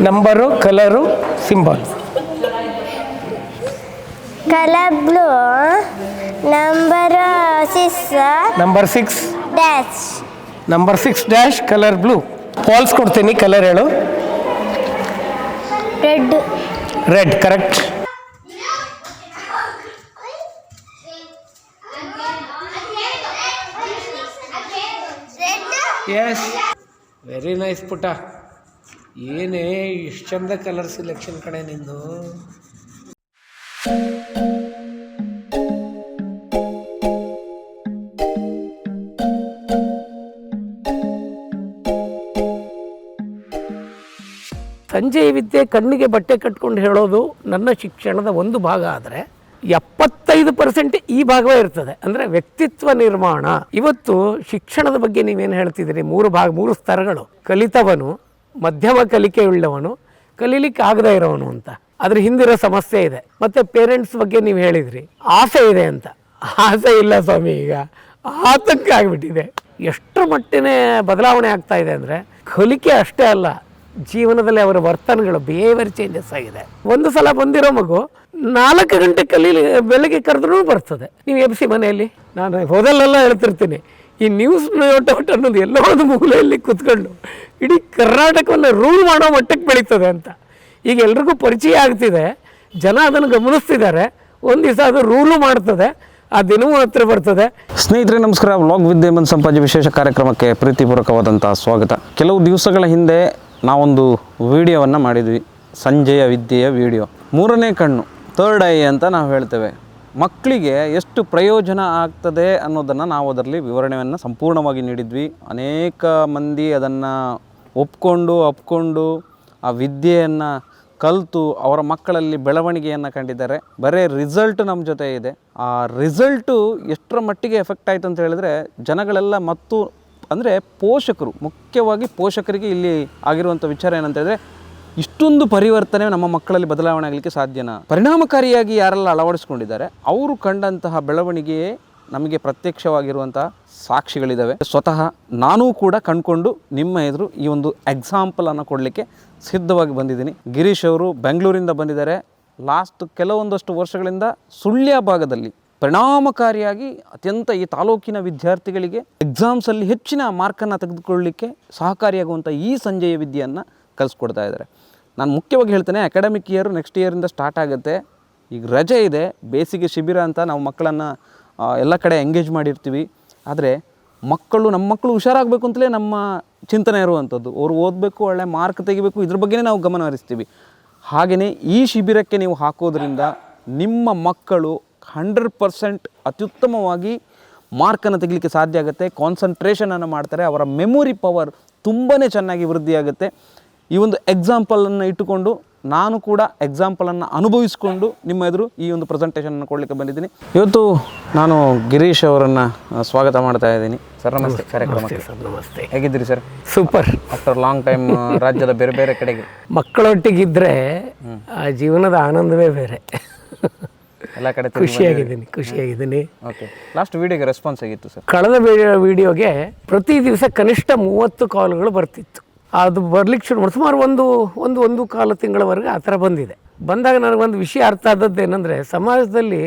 Number, colour, symbol. Colour blue, number 6 number 6 dash. Number 6 dash colour blue. False ಕೊಡ್ತೀನಿ, colour ಹೇಳು. Red. Red correct. Yes, very nice ಪುಟ. ಏನೇ ಇಷ್ಟು ಚಂದ colour selection ಕಡೆ ನಿಂದು. ಸಂಜೆಯ ವಿದ್ಯೆ ಕಣ್ಣಿಗೆ ಬಟ್ಟೆ ಕಟ್ಕೊಂಡು ಹೇಳೋದು ನನ್ನ ಶಿಕ್ಷಣದ ಒಂದು ಭಾಗ ಆದರೆ 75% ಈ ಭಾಗವೇ ಇರ್ತದೆ, ಅಂದರೆ ವ್ಯಕ್ತಿತ್ವ ನಿರ್ಮಾಣ. ಇವತ್ತು ಶಿಕ್ಷಣದ ಬಗ್ಗೆ ನೀವೇನು ಹೇಳ್ತಿದ್ದೀರಿ? 3 ಸ್ತರಗಳು: ಕಲಿತವನು, ಮಧ್ಯಮ ಕಲಿಕೆಯುಳ್ಳವನು, ಕಲೀಲಿಕ್ಕೆ ಆಗದೇ ಇರೋವನು ಅಂತ. ಅದ್ರ ಹಿಂದಿರೋ ಸಮಸ್ಯೆ ಇದೆ. ಮತ್ತು ಪೇರೆಂಟ್ಸ್ ಬಗ್ಗೆ ನೀವು ಹೇಳಿದ್ರಿ, ಆಸೆ ಇದೆ ಅಂತ. ಆಸೆ ಇಲ್ಲ ಸ್ವಾಮಿ, ಈಗ ಆತಂಕ ಆಗಿಬಿಟ್ಟಿದೆ. ಎಷ್ಟರ ಮಟ್ಟಿನ ಬದಲಾವಣೆ ಆಗ್ತಾ ಇದೆ ಅಂದರೆ, ಕಲಿಕೆ ಅಷ್ಟೇ ಅಲ್ಲ, ಜೀವನದಲ್ಲಿ ಅವರ ವರ್ತನೆಗಳು, ಬಿಹೇವಿಯರ್ ಚೇಂಜಸ್ ಆಗಿದೆ. ಒಂದು ಸಲ ಬಂದಿರೋ ಮಗು 4 ಗಂಟೆ ಬೆಳಗ್ಗೆ ಕರೆದ್ರೂ ಬರ್ತದೆ. ನೀವು ಎಬ್ಸಿ ಮನೆಯಲ್ಲಿ, ನಾನು ಹೋದಲ್ಲೆಲ್ಲ ಹೇಳ್ತಿರ್ತೀನಿ, ಈ ನ್ಯೂಸ್ ನೋಟೌಟ್ ಅನ್ನೋದು ಎಲ್ಲೋ ಒಂದು ಮೂಲೆಯಲ್ಲಿ ಕೂತ್ಕೊಂಡು ಇಡೀ ಕರ್ನಾಟಕವನ್ನು ರೂಲ್ ಮಾಡೋ ಮಟ್ಟಕ್ಕೆ ಬೆಳೀತದೆ ಅಂತ. ಈಗ ಎಲ್ರಿಗೂ ಪರಿಚಯ ಆಗ್ತಿದೆ, ಜನ ಅದನ್ನು ಗಮನಿಸ್ತಿದ್ದಾರೆ. ಒಂದು ದಿವಸ ಅದು ರೂಲು ಮಾಡ್ತದೆ, ಆ ದಿನವೂ ಹತ್ರ ಬರ್ತದೆ. ಸ್ನೇಹಿತರೆ ನಮಸ್ಕಾರ. ವ್ಲಾಗ್ ವಿತ್ ಹೇಮಂತ್ ಸಂಪಾಜಿ ವಿಶೇಷ ಕಾರ್ಯಕ್ರಮಕ್ಕೆ ಪ್ರೀತಿಪೂರ್ವಕವಾದಂಥ ಸ್ವಾಗತ. ಕೆಲವು ದಿವಸಗಳ ಹಿಂದೆ ನಾವೊಂದು ವಿಡಿಯೋವನ್ನು ಮಾಡಿದ್ವಿ, ಸಂಜೆಯ ವಿದ್ಯೆಯ ವಿಡಿಯೋ. 3ನೇ ಕಣ್ಣು, 3rd ಐ ಅಂತ ನಾವು ಹೇಳ್ತೇವೆ. ಮಕ್ಕಳಿಗೆ ಎಷ್ಟು ಪ್ರಯೋಜನ ಆಗ್ತದೆ ಅನ್ನೋದನ್ನು ನಾವು ಅದರಲ್ಲಿ ವಿವರಣೆಯನ್ನು ಸಂಪೂರ್ಣವಾಗಿ ನೀಡಿದ್ವಿ. ಅನೇಕ ಮಂದಿ ಅದನ್ನು ಅಪ್ಕೊಂಡು ಆ ವಿದ್ಯೆಯನ್ನು ಕಲಿತು ಅವರ ಮಕ್ಕಳಲ್ಲಿ ಬೆಳವಣಿಗೆಯನ್ನು ಕಂಡಿದ್ದಾರೆ. ಬರೀ ರಿಸಲ್ಟ್ ನಮ್ಮ ಜೊತೆ ಇದೆ. ಆ ರಿಸಲ್ಟು ಎಷ್ಟರ ಮಟ್ಟಿಗೆ ಎಫೆಕ್ಟ್ ಆಯಿತು ಅಂತ ಹೇಳಿದ್ರೆ, ಜನಗಳೆಲ್ಲ ಮತ್ತು ಅಂದರೆ ಪೋಷಕರು, ಮುಖ್ಯವಾಗಿ ಪೋಷಕರಿಗೆ ಇಲ್ಲಿ ಆಗಿರುವಂಥ ವಿಚಾರ ಏನಂತ ಹೇಳಿದ್ರೆ, ಇಷ್ಟೊಂದು ಪರಿವರ್ತನೆ ನಮ್ಮ ಮಕ್ಕಳಲ್ಲಿ ಬದಲಾವಣೆ ಆಗಲಿಕ್ಕೆ ಸಾಧ್ಯನಾ? ಪರಿಣಾಮಕಾರಿಯಾಗಿ ಯಾರೆಲ್ಲ ಅಳವಡಿಸ್ಕೊಂಡಿದ್ದಾರೆ ಅವರು ಕಂಡಂತಹ ಬೆಳವಣಿಗೆಯೇ ನಮಗೆ ಪ್ರತ್ಯಕ್ಷವಾಗಿರುವಂತಹ ಸಾಕ್ಷಿಗಳಿದ್ದಾವೆ. ಸ್ವತಃ ನಾನೂ ಕೂಡ ಕಂಡುಕೊಂಡು ನಿಮ್ಮ ಎದುರು ಈ ಒಂದು ಎಕ್ಸಾಂಪಲನ್ನು ಕೊಡಲಿಕ್ಕೆ ಸಿದ್ಧವಾಗಿ ಬಂದಿದ್ದೀನಿ. ಗಿರೀಶ್ ಅವರು ಬೆಂಗಳೂರಿಂದ ಬಂದಿದ್ದಾರೆ. ಲಾಸ್ಟ್ ಕೆಲವೊಂದಷ್ಟು ವರ್ಷಗಳಿಂದ ಸುಳ್ಯ ಭಾಗದಲ್ಲಿ ಪರಿಣಾಮಕಾರಿಯಾಗಿ ಅತ್ಯಂತ ಈ ತಾಲೂಕಿನ ವಿದ್ಯಾರ್ಥಿಗಳಿಗೆ ಎಕ್ಸಾಮ್ಸಲ್ಲಿ ಹೆಚ್ಚಿನ ಮಾರ್ಕನ್ನು ತೆಗೆದುಕೊಳ್ಳಲಿಕ್ಕೆ ಸಹಕಾರಿಯಾಗುವಂಥ ಈ ಸಂಜೆಯ ವಿದ್ಯೆಯನ್ನು ಕಲಿಸ್ಕೊಡ್ತಾ ಇದ್ದಾರೆ. ನಾನು ಮುಖ್ಯವಾಗಿ ಹೇಳ್ತೇನೆ, ಅಕಾಡೆಮಿಕ್ ಇಯರ್ ನೆಕ್ಸ್ಟ್ ಇಯರಿಂದ ಸ್ಟಾರ್ಟ್ ಆಗುತ್ತೆ. ಈಗ ರಜೆ ಇದೆ, ಬೇಸಿಗೆ ಶಿಬಿರ ಅಂತ ನಾವು ಮಕ್ಕಳನ್ನು ಎಲ್ಲ ಕಡೆ ಎಂಗೇಜ್ ಮಾಡಿರ್ತೀವಿ. ಆದರೆ ನಮ್ಮ ಮಕ್ಕಳು ಹುಷಾರಾಗಬೇಕು ಅಂತಲೇ ನಮ್ಮ ಚಿಂತನೆ ಇರುವಂಥದ್ದು. ಅವರು ಓದಬೇಕು, ಒಳ್ಳೆ ಮಾರ್ಕ್ ತೆಗಿಬೇಕು, ಇದ್ರ ಬಗ್ಗೆನೇ ನಾವು ಗಮನ ಹರಿಸ್ತೀವಿ. ಹಾಗೆಯೇ ಈ ಶಿಬಿರಕ್ಕೆ ನೀವು ಹಾಕೋದ್ರಿಂದ ನಿಮ್ಮ ಮಕ್ಕಳು 100% ಅತ್ಯುತ್ತಮವಾಗಿ ಮಾರ್ಕನ್ನು ತೆಗಿಲಿಕ್ಕೆ ಸಾಧ್ಯ ಆಗುತ್ತೆ. ಕಾನ್ಸಂಟ್ರೇಷನನ್ನು ಮಾಡ್ತಾರೆ, ಅವರ ಮೆಮೊರಿ ಪವರ್ ತುಂಬಾ ಚೆನ್ನಾಗಿ ವೃದ್ಧಿಯಾಗುತ್ತೆ. ಈ ಒಂದು ಎಕ್ಸಾಂಪಲನ್ನು ಇಟ್ಟುಕೊಂಡು ನಾನು ಕೂಡ ಎಕ್ಸಾಂಪಲನ್ನು ಅನುಭವಿಸಿಕೊಂಡು ನಿಮ್ಮ ಎದುರು ಈ ಒಂದು ಪ್ರೆಸೆಂಟೇಷನನ್ನು ಕೊಡಲಿಕ್ಕೆ ಬಂದಿದ್ದೀನಿ. ಇವತ್ತು ನಾನು ಗಿರೀಶ್ ಅವರನ್ನು ಸ್ವಾಗತ ಮಾಡ್ತಾ ಇದ್ದೀನಿ. ಸರ್ ನಮಸ್ತೆ. ಕಾರ್ಯಕ್ರಮಕ್ಕೆ ಸರ್ ನಮಸ್ತೆ. ಹೇಗಿದ್ದೀರಿ sir? Super. After long time ರಾಜ್ಯದ ಬೇರೆ ಬೇರೆ ಕಡೆಗೆ ಮಕ್ಕಳೊಟ್ಟಿಗಿದ್ರೆ ಆ ಜೀವನದ ಆನಂದವೇ ಬೇರೆ. ಎಲ್ಲ ಕಡೆ ಖುಷಿಯಾಗಿದ್ದೀನಿ. ಓಕೆ, ಲಾಸ್ಟ್ ವಿಡಿಯೋಗೆ ರೆಸ್ಪಾನ್ಸ್ ಆಗಿತ್ತು ಸರ್? ಕಳೆದ ವಿಡಿಯೋಗೆ ಪ್ರತಿ ದಿವಸ ಕನಿಷ್ಠ 30 ಕಾಲ್ಗಳು ಬರ್ತಿತ್ತು. ಅದು ಬರ್ಲಿಕ್ಕೆ ಶುರು ಮಾಡಿ ಸುಮಾರು ಒಂದು ಕಾಲು ತಿಂಗಳವರೆಗೆ ಆ ಥರ ಬಂದಿದೆ. ಬಂದಾಗ ನನಗೊಂದು ವಿಷಯ ಅರ್ಥ ಆದದ್ದು ಏನಂದರೆ, ಸಮಾಜದಲ್ಲಿ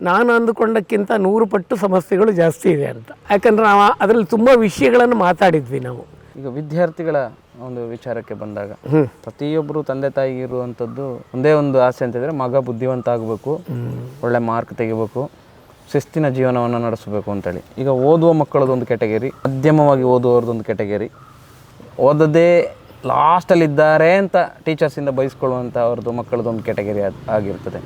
ನಾನು ಅಂದುಕೊಂಡಕ್ಕಿಂತ 100 ಪಟ್ಟು ಸಮಸ್ಯೆಗಳು ಜಾಸ್ತಿ ಇದೆ ಅಂತ. ಯಾಕಂದರೆ ನಾವು ಅದರಲ್ಲಿ ತುಂಬ ವಿಷಯಗಳನ್ನು ಮಾತಾಡಿದ್ವಿ ನಾವು. ಈಗ ವಿದ್ಯಾರ್ಥಿಗಳ ಒಂದು ವಿಚಾರಕ್ಕೆ ಬಂದಾಗ ಪ್ರತಿಯೊಬ್ಬರು ತಂದೆ ತಾಯಿಗೆ ಇರುವಂಥದ್ದು ಒಂದೇ ಒಂದು ಆಸೆ ಅಂತಂದರೆ, ಮಗ ಬುದ್ಧಿವಂತ ಆಗಬೇಕು, ಒಳ್ಳೆ ಮಾರ್ಕ್ ತೆಗಿಬೇಕು, ಶಿಸ್ತಿನ ಜೀವನವನ್ನು ನಡೆಸಬೇಕು ಅಂತೇಳಿ. ಈಗ ಓದುವ ಮಕ್ಕಳದೊಂದು ಕೆಟಗರಿ, ಮಧ್ಯಮವಾಗಿ ಓದುವವ್ರದ್ದೊಂದು ಕೆಟಗರಿ, ಓದದೇ ಲಾಸ್ಟಲ್ಲಿದ್ದಾರೆ ಅಂತ ಟೀಚರ್ಸಿಂದ ಬಯಸ್ಕೊಳ್ಳುವಂಥ ಅವ್ರದ್ದು ಮಕ್ಕಳದೊಂದು ಕೆಟಗರಿ ಆಗಿರ್ತದೆ.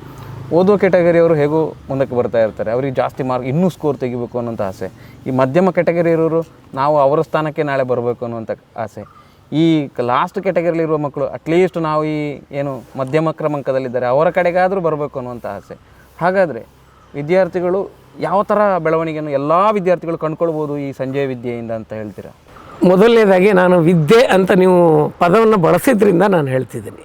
ಓದುವ ಕೆಟಗರಿಯವರು ಹೇಗೂ ಮುಂದಕ್ಕೆ ಬರ್ತಾ ಇರ್ತಾರೆ, ಅವ್ರಿಗೆ ಜಾಸ್ತಿ ಮಾರ್ಕ್, ಇನ್ನೂ ಸ್ಕೋರ್ ತೆಗಿಬೇಕು ಅನ್ನೋಂಥ ಆಸೆ. ಈ ಮಧ್ಯಮ ಕೆಟಗರಿ ಇರೋರು ನಾವು ಅವರ ಸ್ಥಾನಕ್ಕೆ ನಾಳೆ ಬರಬೇಕು ಅನ್ನುವಂಥ ಆಸೆ. ಈ ಲಾಸ್ಟ್ ಕೆಟಗರಿಲಿರುವ ಮಕ್ಕಳು ಅಟ್ಲೀಸ್ಟ್ ನಾವು ಈ ಏನು ಮಧ್ಯಮ ಕ್ರಮಾಂಕದಲ್ಲಿದ್ದಾರೆ ಅವರ ಕಡೆಗಾದರೂ ಬರಬೇಕು ಅನ್ನುವಂಥ ಆಸೆ. ಹಾಗಾದರೆ ವಿದ್ಯಾರ್ಥಿಗಳು ಯಾವ ಥರ ಬೆಳವಣಿಗೆಯನ್ನು ಎಲ್ಲ ವಿದ್ಯಾರ್ಥಿಗಳು ಕಂಡುಕೊಳ್ಬೋದು ಈ ಸಂಜೆಯ ವಿದ್ಯೆಯಿಂದ ಅಂತ ಹೇಳ್ತೀರಾ? ಮೊದಲನೇದಾಗಿ ನಾನು ವಿದ್ಯೆ ಅಂತ ನೀವು ಪದವನ್ನು ಬಳಸಿದ್ರಿಂದ ನಾನು ಹೇಳ್ತಿದ್ದೀನಿ.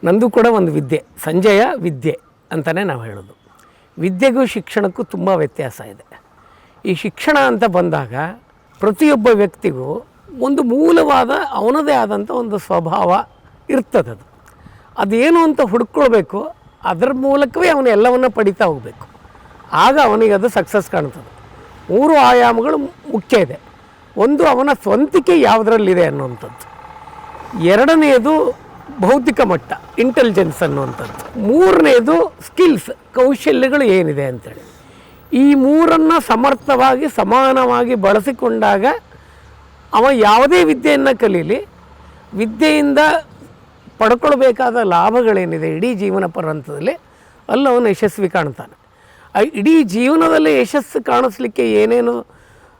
ನಂದು ಕೂಡ ಒಂದು ವಿದ್ಯೆ, ಸಂಜೆಯ ವಿದ್ಯೆ ಅಂತಲೇ ನಾವು ಹೇಳೋದು. ವಿದ್ಯೆಗೂ ಶಿಕ್ಷಣಕ್ಕೂ ತುಂಬ ವ್ಯತ್ಯಾಸ ಇದೆ. ಈ ಶಿಕ್ಷಣ ಅಂತ ಬಂದಾಗ ಪ್ರತಿಯೊಬ್ಬ ವ್ಯಕ್ತಿಗೂ ಒಂದು ಮೂಲವಾದ ಅವನದೇ ಆದಂಥ ಒಂದು ಸ್ವಭಾವ, ಇರ್ತದದು. ಅದೇನು ಅಂತ ಹುಡ್ಕೊಳ್ಬೇಕು, ಅದರ ಮೂಲಕವೇ ಅವನು ಎಲ್ಲವನ್ನು ಪಡಿತಾ ಹೋಗಬೇಕು. ಆಗ ಅವನಿಗೆ ಅದು ಸಕ್ಸಸ್ ಕಾಣ್ತದೆ. 3 ಆಯಾಮಗಳು ಮುಖ್ಯ ಇದೆ. ಒಂದು ಅವನ ಸ್ವಂತಿಕೆ ಯಾವುದರಲ್ಲಿದೆ ಅನ್ನುವಂಥದ್ದು, ಎರಡನೆಯದು ಬೌದ್ಧಿಕ ಮಟ್ಟ ಇಂಟೆಲಿಜೆನ್ಸ್ ಅನ್ನುವಂಥದ್ದು, ಮೂರನೇದು ಸ್ಕಿಲ್ಸ್ ಕೌಶಲ್ಯಗಳು ಏನಿದೆ ಅಂತೇಳಿ. ಈ ಮೂರನ್ನು ಸಮರ್ಥವಾಗಿ ಸಮಾನವಾಗಿ ಬಳಸಿಕೊಂಡಾಗ ಅವ ಯಾವುದೇ ವಿದ್ಯೆಯನ್ನು ಕಲೀಲಿ, ವಿದ್ಯೆಯಿಂದ ಪಡ್ಕೊಳ್ಬೇಕಾದ ಲಾಭಗಳೇನಿದೆ ಇಡೀ ಜೀವನ ಪರ್ಯಂತದಲ್ಲಿ ಅಲ್ಲಿ ಅವನು ಯಶಸ್ವಿ ಕಾಣ್ತಾನೆ. ಇಡೀ ಜೀವನದಲ್ಲಿ ಯಶಸ್ಸು ಕಾಣಿಸ್ಲಿಕ್ಕೆ ಏನೇನು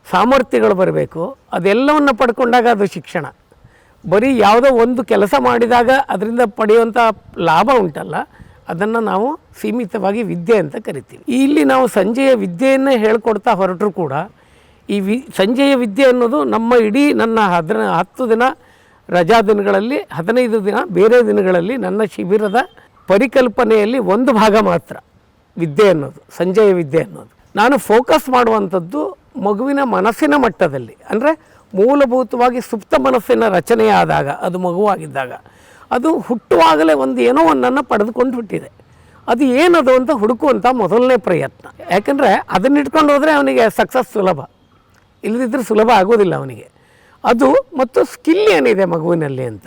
ಸಾಮರ್ಥ್ಯಗಳು ಬರಬೇಕು ಅದೆಲ್ಲವನ್ನು ಪಡ್ಕೊಂಡಾಗ ಅದು ಶಿಕ್ಷಣ. ಬರೀ ಯಾವುದೋ ಒಂದು ಕೆಲಸ ಮಾಡಿದಾಗ ಅದರಿಂದ ಪಡೆಯುವಂಥ ಲಾಭ ಉಂಟಲ್ಲ, ಅದನ್ನು ನಾವು ಸೀಮಿತವಾಗಿ ವಿದ್ಯೆ ಅಂತ ಕರಿತೀವಿ. ಇಲ್ಲಿ ನಾವು ಸಂಜೆಯ ವಿದ್ಯೆಯನ್ನೇ ಹೇಳ್ಕೊಡ್ತಾ ಹೊರಟರು ಕೂಡ ಈ ಸಂಜೆಯ ವಿದ್ಯೆ ಅನ್ನೋದು ನಮ್ಮ ಇಡೀ ನನ್ನ 10 ದಿನ ರಜಾ ದಿನಗಳಲ್ಲಿ 15 ದಿನ ಬೇರೆ ದಿನಗಳಲ್ಲಿ ನನ್ನ ಶಿಬಿರದ ಪರಿಕಲ್ಪನೆಯಲ್ಲಿ ಒಂದು ಭಾಗ ಮಾತ್ರ ವಿದ್ಯೆ ಅನ್ನೋದು, ಸಂಜೆಯ ವಿದ್ಯೆ ಅನ್ನೋದು. ನಾನು ಫೋಕಸ್ ಮಾಡುವಂಥದ್ದು ಮಗುವಿನ ಮನಸ್ಸಿನ ಮಟ್ಟದಲ್ಲಿ, ಅಂದರೆ ಮೂಲಭೂತವಾಗಿ ಸುಪ್ತ ಮನಸ್ಸಿನ ರಚನೆ ಆದಾಗ, ಅದು ಮಗುವಾಗಿದ್ದಾಗ, ಅದು ಹುಟ್ಟುವಾಗಲೇ ಒಂದು ಏನೋ ಒಂದನ್ನು ಪಡೆದುಕೊಂಡು ಹುಟ್ಟಿದೆ. ಅದು ಏನದು ಅಂತ ಹುಡುಕುವಂಥ ಮೊದಲನೇ ಪ್ರಯತ್ನ. ಯಾಕಂದರೆ ಅದನ್ನ ಇಟ್ಕೊಂಡು ಹೋದರೆ ಅವನಿಗೆ ಸಕ್ಸಸ್ ಸುಲಭ, ಇಲ್ಲದಿದ್ದರೆ ಸುಲಭ ಆಗೋದಿಲ್ಲ ಅವನಿಗೆ. ಅದು ಮತ್ತು ಸ್ಕಿಲ್ ಏನಿದೆ ಮಗುವಿನಲ್ಲಿ ಅಂತ,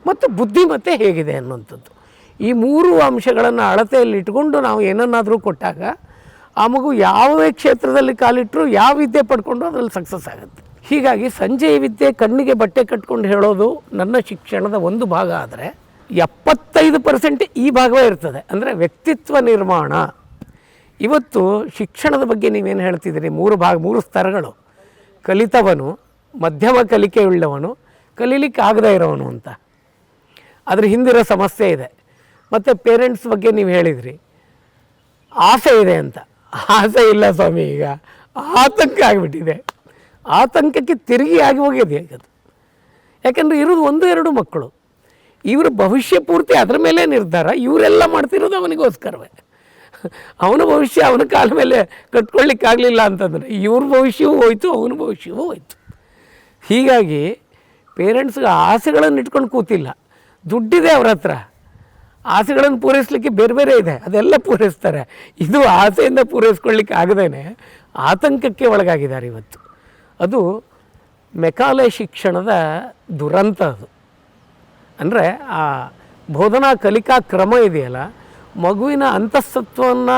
ಮತ್ತು ಬುದ್ಧಿಮತ್ತೆ ಹೇಗಿದೆ ಅನ್ನುವಂಥದ್ದು. ಈ 3 ಅಂಶಗಳನ್ನು ಅಳತೆಯಲ್ಲಿ ಇಟ್ಕೊಂಡು ನಾವು ಏನನ್ನಾದರೂ ಕೊಟ್ಟಾಗ ಆ ಮಗು ಯಾವುದೇ ಕ್ಷೇತ್ರದಲ್ಲಿ ಕಾಲಿಟ್ಟರು ಯಾವ ವಿದ್ಯೆ ಪಡ್ಕೊಂಡು ಅದರಲ್ಲಿ ಸಕ್ಸಸ್ ಆಗುತ್ತೆ. ಹೀಗಾಗಿ ಸಂಜೆಯ ವಿದ್ಯೆ ಕಣ್ಣಿಗೆ ಬಟ್ಟೆ ಕಟ್ಕೊಂಡು ಹೇಳೋದು ನನ್ನ ಶಿಕ್ಷಣದ ಒಂದು ಭಾಗ ಆದರೆ 75% ಈ ಭಾಗವೇ ಇರ್ತದೆ, ಅಂದರೆ ವ್ಯಕ್ತಿತ್ವ ನಿರ್ಮಾಣ. ಇವತ್ತು ಶಿಕ್ಷಣದ ಬಗ್ಗೆ ನೀವೇನು ಹೇಳ್ತಿದ್ದೀರಿ, 3 ಸ್ತರಗಳು: ಕಲಿತವನು, ಮಧ್ಯಮ ಕಲಿಕೆಯುಳ್ಳವನು, ಕಲೀಲಿಕ್ಕೆ ಆಗದೇ ಇರೋವನು ಅಂತ. ಅದ್ರ ಹಿಂದಿರೋ ಸಮಸ್ಯೆ ಇದೆ. ಮತ್ತು ಪೇರೆಂಟ್ಸ್ ಬಗ್ಗೆ ನೀವು ಹೇಳಿದ್ರಿ, ಆಸೆ ಇದೆ ಅಂತ. ಆಸೆ ಇಲ್ಲ ಸ್ವಾಮಿ, ಈಗ ಆತಂಕ ಆಗಿಬಿಟ್ಟಿದೆ. ಆತಂಕಕ್ಕೆ ತಿರುಗಿ ಆಗಿ ಹೋಗಿದೆ ಅದು. ಯಾಕಂದರೆ ಇರೋದು 1-2 ಮಕ್ಕಳು, ಇವರು ಭವಿಷ್ಯ ಪೂರ್ತಿ ಅದರ ಮೇಲೆ ನಿರ್ಧಾರ. ಇವರೆಲ್ಲ ಮಾಡ್ತಿರೋದು ಅವನಿಗೋಸ್ಕರವೇ. ಅವನ ಭವಿಷ್ಯ ಅವನ ಕಾಲ ಮೇಲೆ ಕಟ್ಕೊಳ್ಳಿಕ್ಕಾಗಲಿಲ್ಲ ಅಂತಂದರೆ ಇವ್ರ ಭವಿಷ್ಯವೂ ಹೋಯ್ತು, ಅವನ ಭವಿಷ್ಯವೂ ಹೋಯ್ತು. ಹೀಗಾಗಿ ಪೇರೆಂಟ್ಸ್ಗೆ ಆಸೆಗಳನ್ನು ಇಟ್ಕೊಂಡು ಕೂತಿಲ್ಲ. ದುಡ್ಡಿದೆ ಅವ್ರ ಹತ್ರ, ಆಸೆಗಳನ್ನು ಪೂರೈಸಲಿಕ್ಕೆ ಬೇರೆ ಬೇರೆ ಇದೆ, ಅದೆಲ್ಲ ಪೂರೈಸ್ತಾರೆ. ಇದು ಆಸೆಯಿಂದ ಪೂರೈಸ್ಕೊಳ್ಳಿಕ್ಕೆ ಆಗದೇನೆ ಆತಂಕಕ್ಕೆ ಒಳಗಾಗಿದ್ದಾರೆ ಇವತ್ತು. ಅದು ಮೆಕಾಲೆ ಶಿಕ್ಷಣದ ದುರಂತ. ಅದು ಅಂದರೆ ಆ ಬೋಧನಾ ಕಲಿಕಾ ಕ್ರಮ ಇದೆಯಲ್ಲ, ಮಗುವಿನ ಅಂತಃಸತ್ವವನ್ನು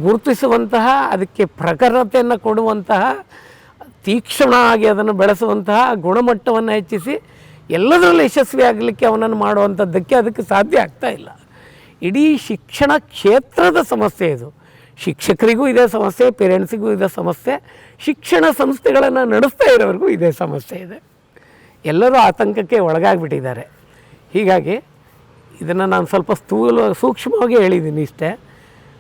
ಗುರುತಿಸುವಂತಹ, ಅದಕ್ಕೆ ಪ್ರಖರತೆಯನ್ನು ಕೊಡುವಂತಹ, ತೀಕ್ಷ್ಣ ಆಗಿ ಅದನ್ನು ಬೆಳೆಸುವಂತಹ, ಗುಣಮಟ್ಟವನ್ನು ಹೆಚ್ಚಿಸಿ ಎಲ್ಲದರಲ್ಲೂ ಯಶಸ್ವಿ ಆಗಲಿಕ್ಕೆ ಅವನನ್ನು ಮಾಡುವಂಥದ್ದಕ್ಕೆ ಅದಕ್ಕೆ ಸಾಧ್ಯ ಆಗ್ತಾ ಇಲ್ಲ. ಇಡೀ ಶಿಕ್ಷಣ ಕ್ಷೇತ್ರದ ಸಮಸ್ಯೆ ಇದು. ಶಿಕ್ಷಕರಿಗೂ ಇದೇ ಸಮಸ್ಯೆ, ಪೇರೆಂಟ್ಸಿಗೂ ಇದೇ ಸಮಸ್ಯೆ, ಶಿಕ್ಷಣ ಸಂಸ್ಥೆಗಳನ್ನು ನಡೆಸ್ತಾ ಇರೋರಿಗೂ ಇದೇ ಸಮಸ್ಯೆ ಇದೆ. ಎಲ್ಲರೂ ಆತಂಕಕ್ಕೆ ಒಳಗಾಗಿಬಿಟ್ಟಿದ್ದಾರೆ. ಹೀಗಾಗಿ ಇದನ್ನು ನಾನು ಸ್ವಲ್ಪ ಸೂಕ್ಷ್ಮವಾಗಿ ಹೇಳಿದ್ದೀನಿ ಇಷ್ಟೇ.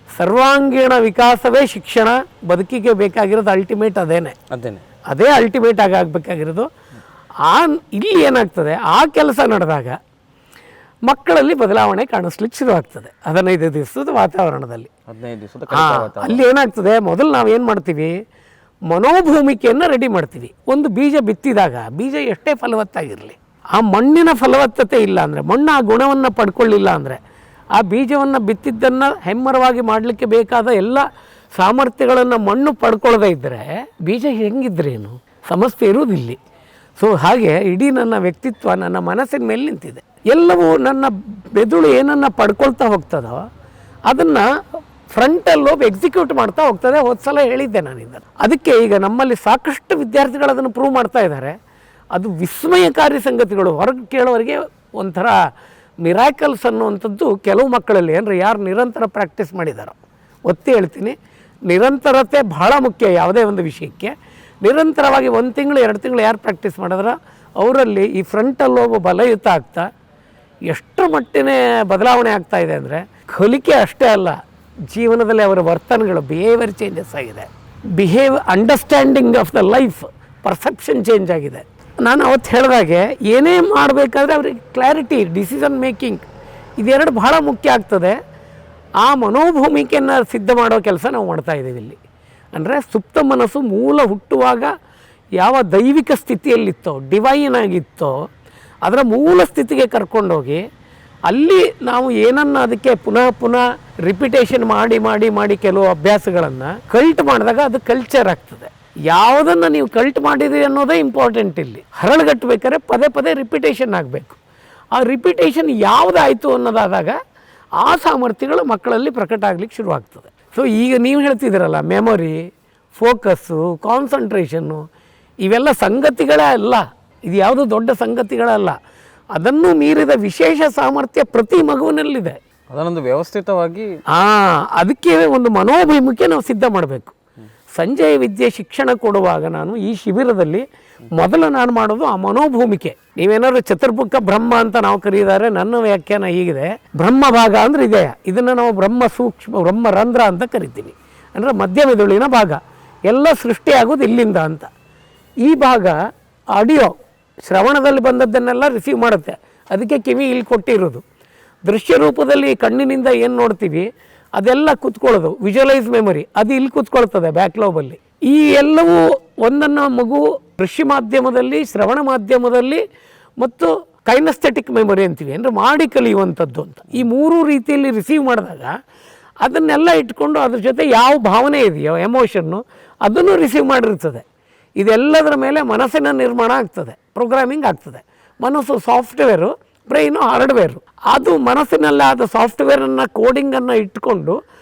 ಸರ್ವಾಂಗೀಣ ವಿಕಾಸವೇ ಶಿಕ್ಷಣ. ಬದುಕಿಗೆ ಬೇಕಾಗಿರೋದು ಅಲ್ಟಿಮೇಟ್ ಅದೇ ಅಲ್ಟಿಮೇಟ್ ಆಗಬೇಕಾಗಿರೋದು. ಇಲ್ಲಿ ಏನಾಗ್ತದೆ, ಆ ಕೆಲಸ ನಡೆದಾಗ ಮಕ್ಕಳಲ್ಲಿ ಬದಲಾವಣೆ ಕಾಣಿಸ್ಲಿಕ್ಕೆ ಶುರುವಾಗ್ತದೆ. 15 ದಿವಸದ ವಾತಾವರಣದಲ್ಲಿ ಅಲ್ಲಿ ಏನಾಗ್ತದೆ, ಮೊದಲು ನಾವೇನು ಮಾಡ್ತೀವಿ, ಮನೋಭೂಮಿಕೆಯನ್ನು ರೆಡಿ ಮಾಡ್ತೀವಿ. ಒಂದು ಬೀಜ ಬಿತ್ತಿದಾಗ ಬೀಜ ಎಷ್ಟೇ ಫಲವತ್ತಾಗಿರಲಿ, ಆ ಮಣ್ಣಿನ ಫಲವತ್ತತೆ ಇಲ್ಲ ಅಂದರೆ, ಮಣ್ಣು ಆ ಗುಣವನ್ನು ಪಡ್ಕೊಳ್ಳಿಲ್ಲ ಅಂದರೆ, ಆ ಬೀಜವನ್ನು ಬಿತ್ತಿದ್ದನ್ನು ಹೆಮ್ಮರವಾಗಿ ಮಾಡಲಿಕ್ಕೆ ಬೇಕಾದ ಎಲ್ಲ ಸಾಮರ್ಥ್ಯಗಳನ್ನು ಮಣ್ಣು ಪಡ್ಕೊಳ್ಳದೇ ಇದ್ದರೆ ಬೀಜ ಹೆಂಗಿದ್ರೇನು, ಸಮಸ್ಯೆ ಇರುವುದಿಲ್ಲ. ಸೊ ಹಾಗೆ ಇಡೀ ನನ್ನ ವ್ಯಕ್ತಿತ್ವ ನನ್ನ ಮನಸ್ಸಿನ ಮೇಲೆ ನಿಂತಿದೆ. ಎಲ್ಲವೂ ನನ್ನ ಮೆದುಳು ಏನನ್ನು ಪಡ್ಕೊಳ್ತಾ ಹೋಗ್ತದೋ ಅದನ್ನು ಫ್ರಂಟಲ್ಲಿ ಹೋಗಿ ಎಕ್ಸಿಕ್ಯೂಟ್ ಮಾಡ್ತಾ ಹೋಗ್ತದೆ. ಹೋದ್ಸಲ ಹೇಳಿದ್ದೆ ನಾನು ಇದನ್ನು. ಅದಕ್ಕೆ ಈಗ ನಮ್ಮಲ್ಲಿ ಸಾಕಷ್ಟು ವಿದ್ಯಾರ್ಥಿಗಳು ಅದನ್ನು ಪ್ರೂವ್ ಮಾಡ್ತಾ ಇದ್ದಾರೆ. ಅದು ವಿಸ್ಮಯಕಾರಿ ಸಂಗತಿಗಳು. ಹೊರಗೆ ಕೇಳೋರಿಗೆ ಒಂಥರ ಮಿರಾಕಲ್ಸ್ ಅನ್ನುವಂಥದ್ದು ಕೆಲವು ಮಕ್ಕಳಲ್ಲಿ, ಅಂದರೆ ಯಾರು ನಿರಂತರ ಪ್ರಾಕ್ಟೀಸ್ ಮಾಡಿದಾರೋ. ಒತ್ತಿ ಹೇಳ್ತೀನಿ, ನಿರಂತರತೆ ಬಹಳ ಮುಖ್ಯ ಯಾವುದೇ ಒಂದು ವಿಷಯಕ್ಕೆ. ನಿರಂತರವಾಗಿ 1 ತಿಂಗಳು 2 ತಿಂಗಳು ಯಾರು ಪ್ರಾಕ್ಟೀಸ್ ಮಾಡಿದ್ರೆ ಅವರಲ್ಲಿ ಈ ಫ್ರಂಟಲ್ ಲೋಬ್ ಬಲಯುತ ಆಗ್ತಾ ಎಷ್ಟು ಮಟ್ಟಿನ ಬದಲಾವಣೆ ಆಗ್ತಾ ಇದೆ ಅಂದರೆ, ಕಲಿಕೆ ಅಷ್ಟೇ ಅಲ್ಲ, ಜೀವನದಲ್ಲಿ ಅವರ ವರ್ತನೆಗಳು, ಬಿಹೇವಿಯರ್ ಚೇಂಜಸ್ ಆಗಿದೆ. Understanding of the life, perception change ಆಗಿದೆ. ನಾನು ಅವತ್ತು ಹೇಳಿದಾಗೆ ಏನೇ ಮಾಡಬೇಕಾದ್ರೆ ಅವ್ರಿಗೆ ಕ್ಲಾರಿಟಿ, ಡಿಸಿಷನ್ ಮೇಕಿಂಗ್, ಇದೆರಡು ಬಹಳ ಮುಖ್ಯ ಆಗ್ತದೆ. ಆ ಮನೋಭೂಮಿಕೆಯನ್ನು ಸಿದ್ಧ ಮಾಡೋ ಕೆಲಸ ನಾವು ಮಾಡ್ತಾ ಇದ್ದೀವಿ ಇಲ್ಲಿ. ಅಂದರೆ ಸುಪ್ತ ಮನಸ್ಸು ಮೂಲ ಹುಟ್ಟುವಾಗ ಯಾವ ದೈವಿಕ ಸ್ಥಿತಿಯಲ್ಲಿತ್ತೋ, ಡಿವೈನ್ ಆಗಿತ್ತೋ, ಅದರ ಮೂಲ ಸ್ಥಿತಿಗೆ ಕರ್ಕೊಂಡೋಗಿ ಅಲ್ಲಿ ನಾವು ಏನನ್ನು ಅದಕ್ಕೆ ಪುನಃ ಪುನಃ ರಿಪಿಟೇಷನ್ ಮಾಡಿ ಮಾಡಿ ಮಾಡಿ ಕೆಲವು ಅಭ್ಯಾಸಗಳನ್ನು ಕಲ್ಟ್ ಮಾಡಿದಾಗ ಅದು ಕಲ್ಚರ್ ಆಗ್ತದೆ. ಯಾವುದನ್ನು ನೀವು ಕಲ್ಟ್ ಮಾಡಿದ್ರಿ ಅನ್ನೋದೇ ಇಂಪಾರ್ಟೆಂಟ್. ಇಲ್ಲಿ ಹರಳುಗಟ್ಟಬೇಕಾದ್ರೆ ಪದೇ ಪದೇ ರಿಪಿಟೇಷನ್ ಆಗಬೇಕು. ಆ ರಿಪಿಟೇಷನ್ ಯಾವುದಾಯಿತು ಅನ್ನೋದಾದಾಗ ಆ ಸಾಮರ್ಥ್ಯಗಳು ಮಕ್ಕಳಲ್ಲಿ ಪ್ರಕಟ ಆಗ್ಲಿಕ್ಕೆ ಶುರುವಾಗ್ತದೆ. ಸೊ ಈಗ ನೀವು ಹೇಳ್ತಿದ್ದೀರಲ್ಲ, ಮೆಮೊರಿ, ಫೋಕಸ್ಸು, ಕಾನ್ಸಂಟ್ರೇಷನ್ನು, ಇವೆಲ್ಲ ಸಂಗತಿಗಳೇ ಅಲ್ಲ. ಇದು ಯಾವುದು ದೊಡ್ಡ ಸಂಗತಿಗಳಲ್ಲ. ಅದನ್ನು ಮೀರಿದ ವಿಶೇಷ ಸಾಮರ್ಥ್ಯ ಪ್ರತಿ ಮಗುವಿನಲ್ಲಿದೆ. ಅದನ್ನೊಂದು ವ್ಯವಸ್ಥಿತವಾಗಿ ಅದಕ್ಕೆ ಒಂದು ಮನೋಭಿಮುಖೆ ನಾವು ಸಿದ್ಧ ಮಾಡಬೇಕು. ಸಂಜಯ ವಿದ್ಯೆ ಶಿಕ್ಷಣ ಕೊಡುವಾಗ ನಾನು ಈ ಶಿಬಿರದಲ್ಲಿ ಮೊದಲು ನಾನು ಮಾಡೋದು ಆ ಮನೋಭೂಮಿಕೆ. ನೀವೇನಾದ್ರು ಚತುರ್ಮುಖ ಬ್ರಹ್ಮ ಅಂತ ನಾವು ಕರೀತಾರೆ, ನನ್ನ ವ್ಯಾಖ್ಯಾನ ಹೀಗಿದೆ. ಬ್ರಹ್ಮ ಭಾಗ ಅಂದರೆ ಇದೆ, ಇದನ್ನು ನಾವು ಬ್ರಹ್ಮ ಸೂಕ್ಷ್ಮ, ಬ್ರಹ್ಮರಂಧ್ರ ಅಂತ ಕರಿತೀವಿ. ಅಂದರೆ ಮಧ್ಯಮೆದುಳಿನ ಭಾಗ, ಎಲ್ಲ ಸೃಷ್ಟಿಯಾಗೋದು ಇಲ್ಲಿಂದ ಅಂತ. ಈ ಭಾಗ ಆಡಿಯೋ ಶ್ರವಣದಲ್ಲಿ ಬಂದದ್ದನ್ನೆಲ್ಲ ರಿಸೀವ್ ಮಾಡುತ್ತೆ. ಅದಕ್ಕೆ ಕಿವಿ ಇಲ್ಲಿ ಕೊಟ್ಟಿರೋದು. ದೃಶ್ಯ ರೂಪದಲ್ಲಿ ಕಣ್ಣಿನಿಂದ ಏನು ನೋಡ್ತೀವಿ ಅದೆಲ್ಲ ಕೂತ್ಕೊಳ್ಳೋದು, ವಿಜುವಲೈಸ್ ಮೆಮೊರಿ, ಅದು ಇಲ್ಲಿ ಕೂತ್ಕೊಳ್ತದೆ ಬ್ಯಾಕ್ಲೋಬಲ್ಲಿ. ಈ ಎಲ್ಲವೂ ಒಂದನ್ನು ಮಗು ದೃಶ್ಯ ಮಾಧ್ಯಮದಲ್ಲಿ, ಶ್ರವಣ ಮಾಧ್ಯಮದಲ್ಲಿ ಮತ್ತು ಕೈನಸ್ಥೆಟಿಕ್ ಮೆಮೊರಿ ಅಂತೀವಿ, ಅಂದರೆ ಮಾಡಿ ಕಲಿಯುವಂಥದ್ದು ಅಂತ. ಈ ಮೂರು ರೀತಿಯಲ್ಲಿ ರಿಸೀವ್ ಮಾಡಿದಾಗ ಅದನ್ನೆಲ್ಲ ಇಟ್ಕೊಂಡು ಅದ್ರ ಜೊತೆ ಯಾವ ಭಾವನೆ ಇದೆಯೋ, ಎಮೋಷನ್ನು, ಅದನ್ನು ರಿಸೀವ್ ಮಾಡಿರ್ತದೆ. ಇದೆಲ್ಲದರ ಮೇಲೆ ಮನಸ್ಸಿನ ನಿರ್ಮಾಣ ಆಗ್ತದೆ, ಪ್ರೋಗ್ರಾಮಿಂಗ್ ಆಗ್ತದೆ. ಮನಸ್ಸು ಸಾಫ್ಟ್ವೇರು, ಬ್ರೈನು ಹಾರ್ಡ್ವೇರು. ಅದು ಮನಸ್ಸಿನಲ್ಲಿ ಆದ ಸಾಫ್ಟ್ವೇರನ್ನು, ಕೋಡಿಂಗನ್ನು ಇಟ್ಕೊಂಡು